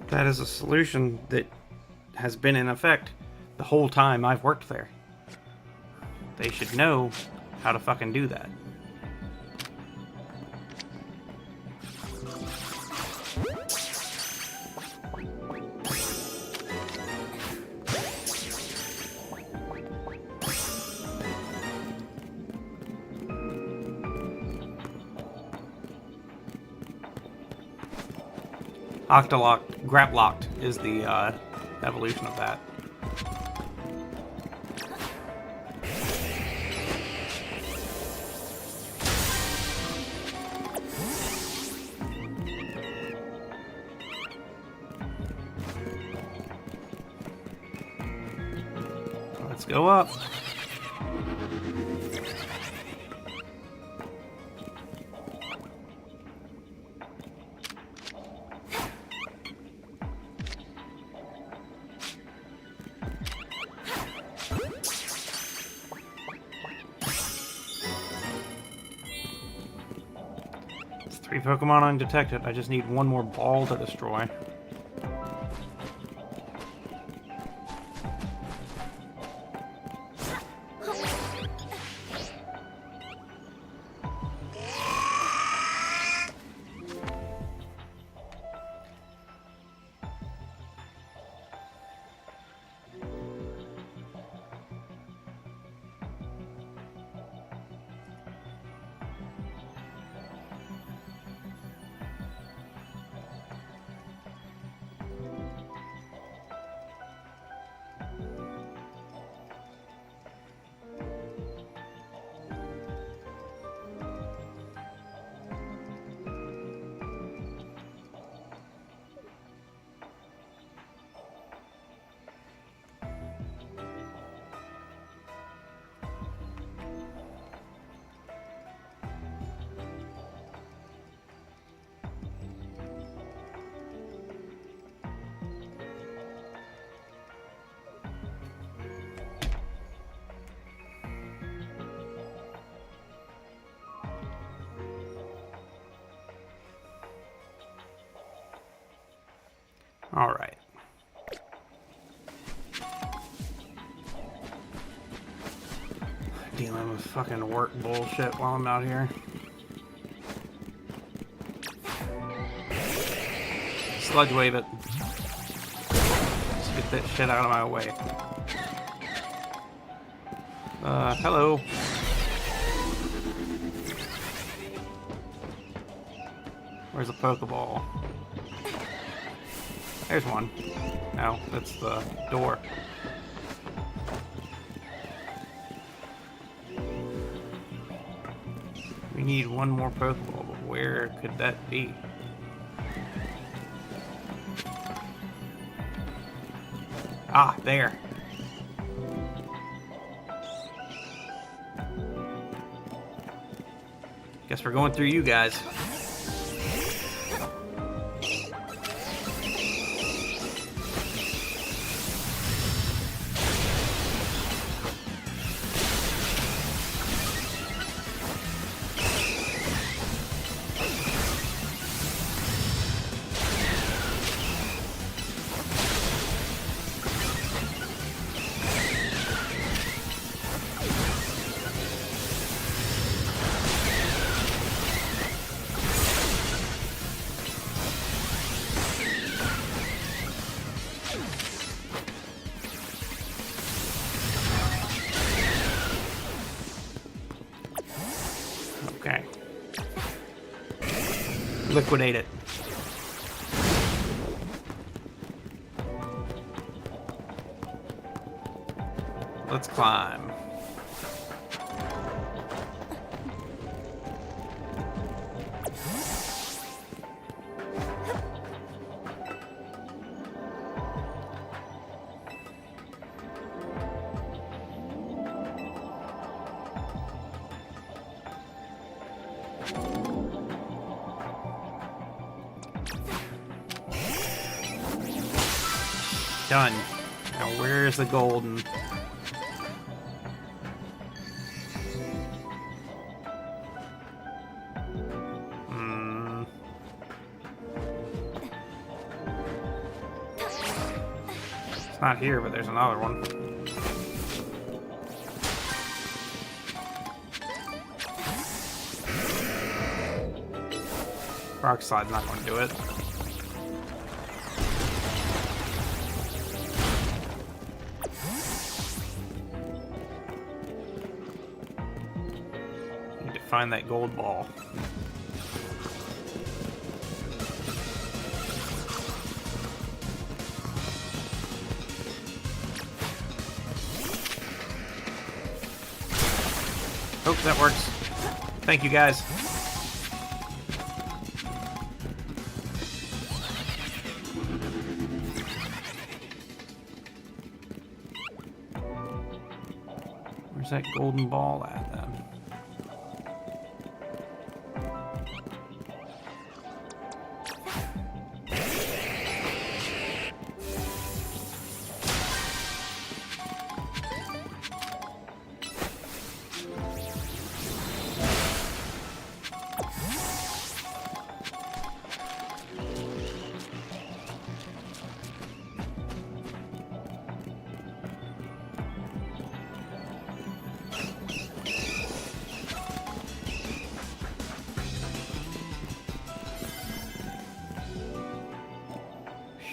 That is a solution that has been in effect the whole time I've worked there. They should know how to fucking do that. Octolocked, Graplocked is the evolution of that. Let's go up. It's 3 Pokemon undetected. I just need one more ball to destroy. Alright. Dealing with fucking work bullshit while I'm out here. Sludge wave it. Let's get that shit out of my way. Hello. Where's the Pokeball? There's one. No, that's the door. We need one more Pokeball, but where could that be? Ah, there. Guess we're going through you guys. Okay. Liquidate it. Let's climb. Done. Now where's the golden? It's not here, but there's another one. Rock slide's not going to do it. Need to find that gold ball. Oh, that works. Thank you, guys. Where's that golden ball at, then?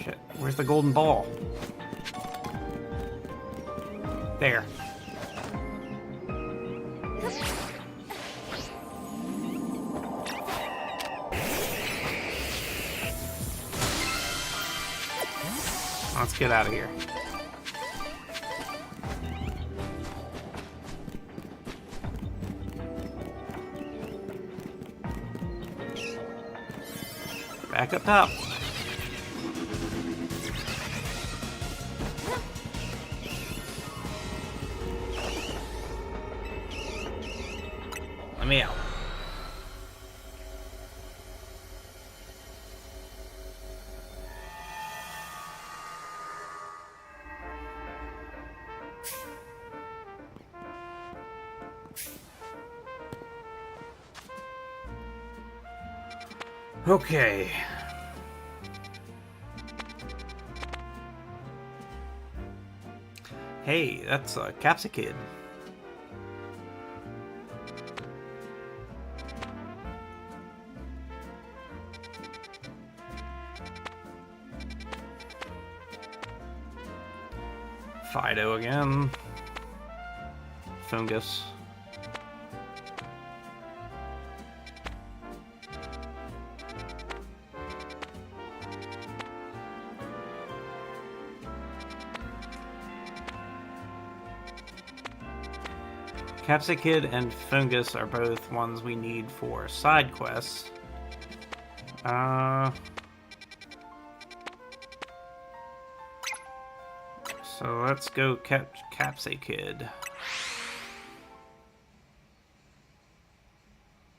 Shit, where's the golden ball? There. Let's get out of here. Back up top. Let me out. Okay. Hey, that's Capsicid. Fido again. Fungus. Capsicid and Fungus are both ones we need for side quests. So let's go Capsicid.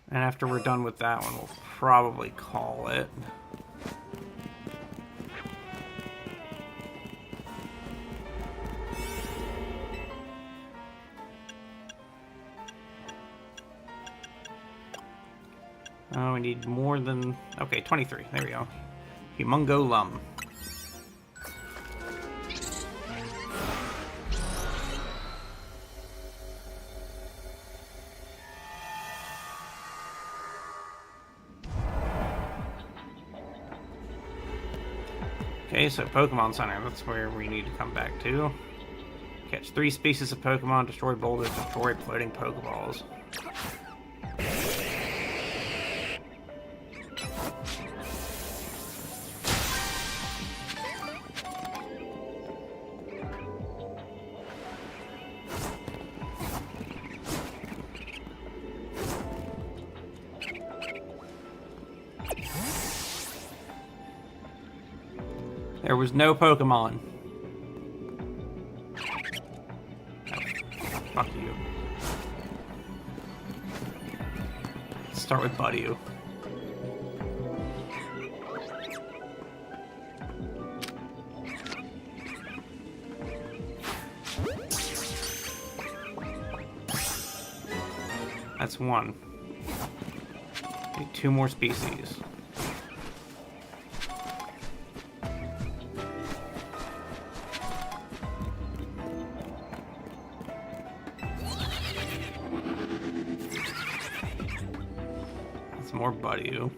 And after we're done with that one, we'll probably call it. Oh, we need more than... Okay, 23. There we go. Humongo Lum. Okay, so Pokemon Center. That's where we need to come back to. Catch 3 species of Pokemon, destroy boulders, destroy floating Pokeballs. There was no Pokemon. Fuck you. Let's start with Budew. That's one. Need 2 more species. More Budew.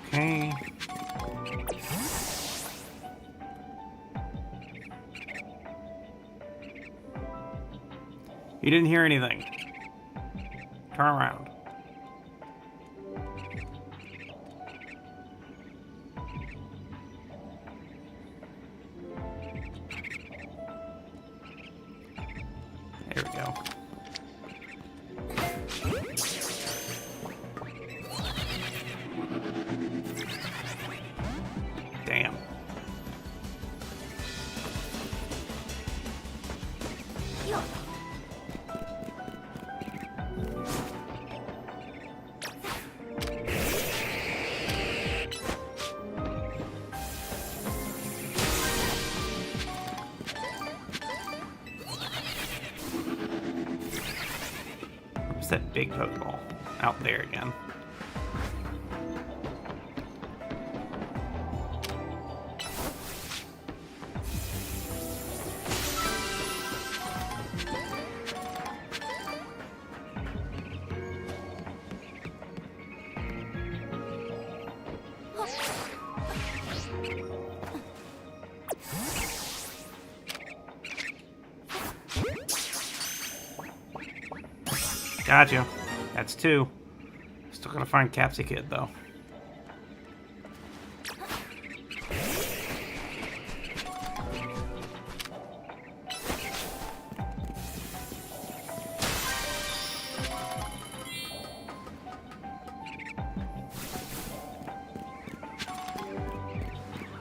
Okay. You didn't hear anything. Turn around. that big Pokeball? Out there again. Gotcha. That's 2. Still gotta find Capsicid, though.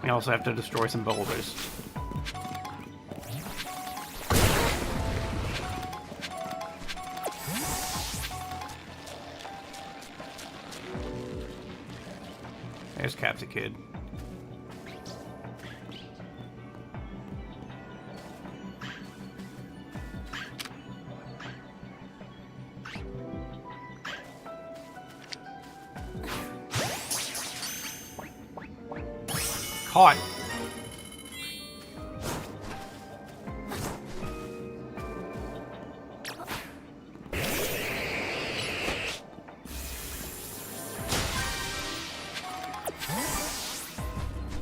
We also have to destroy some boulders. There's Capsicid. Caught.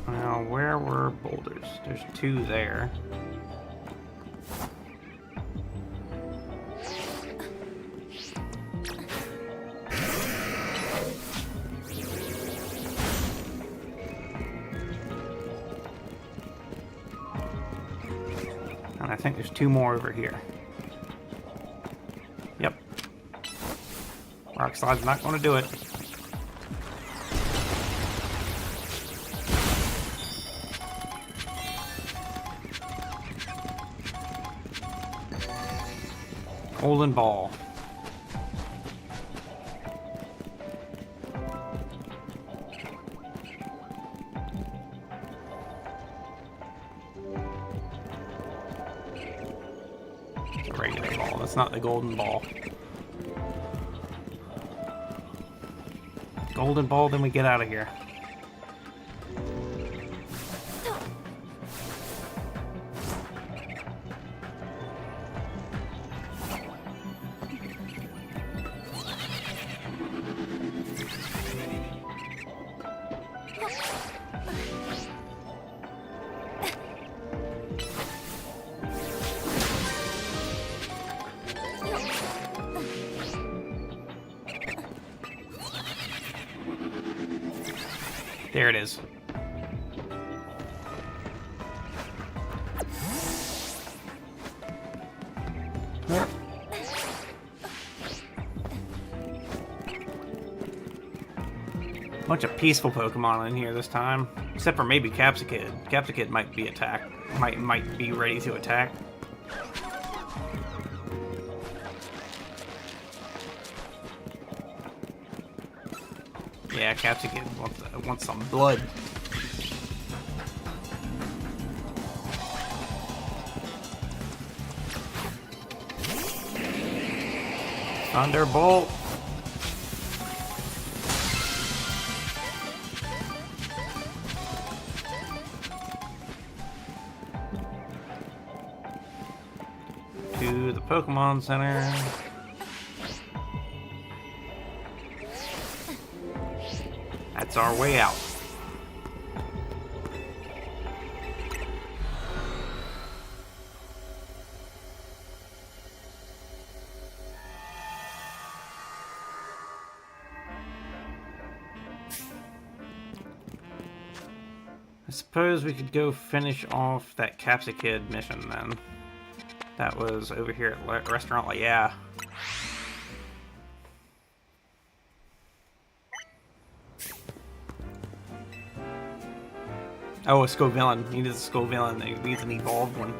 Now, where were boulders? There's 2 there. And I think there's 2 more over here. Yep. Rock Slide's not going to do it. Golden Ball. It's a regular ball. That's not the golden ball. Golden ball, then we get out of here. There it is. Yep. Bunch of peaceful Pokemon in here this time, except for maybe Capsicid. Capsicid might be attacked. Might be ready to attack. Yeah, Capsicid wants some blood. Thunderbolt. To the Pokemon Center. That's our way out. I suppose we could go finish off that Capsicid mission then. That was over here at Restaurant Yeah. Oh, a Scovillain. He needs a Scovillain. He needs an evolved one.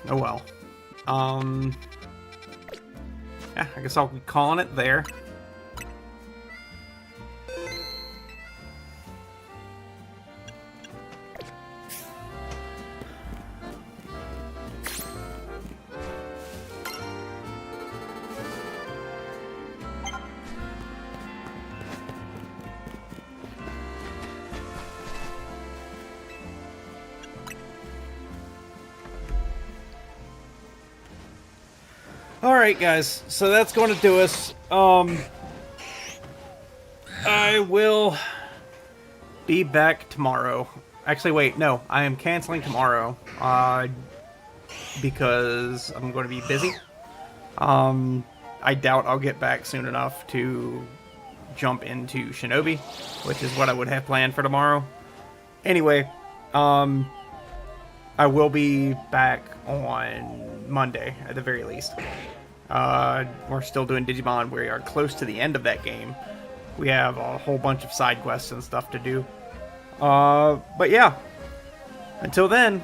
Oh well. Yeah, I guess I'll be calling it there. Alright, guys. So that's going to do us. I will be back tomorrow. Actually, wait, no. I am canceling tomorrow. Because I'm going to be busy. I doubt I'll get back soon enough to jump into Shinobi, which is what I would have planned for tomorrow. Anyway, I will be back on Monday, at the very least. We're still doing Digimon. We are close to the end of that game. We have a whole bunch of side quests and stuff to do. But yeah, until then,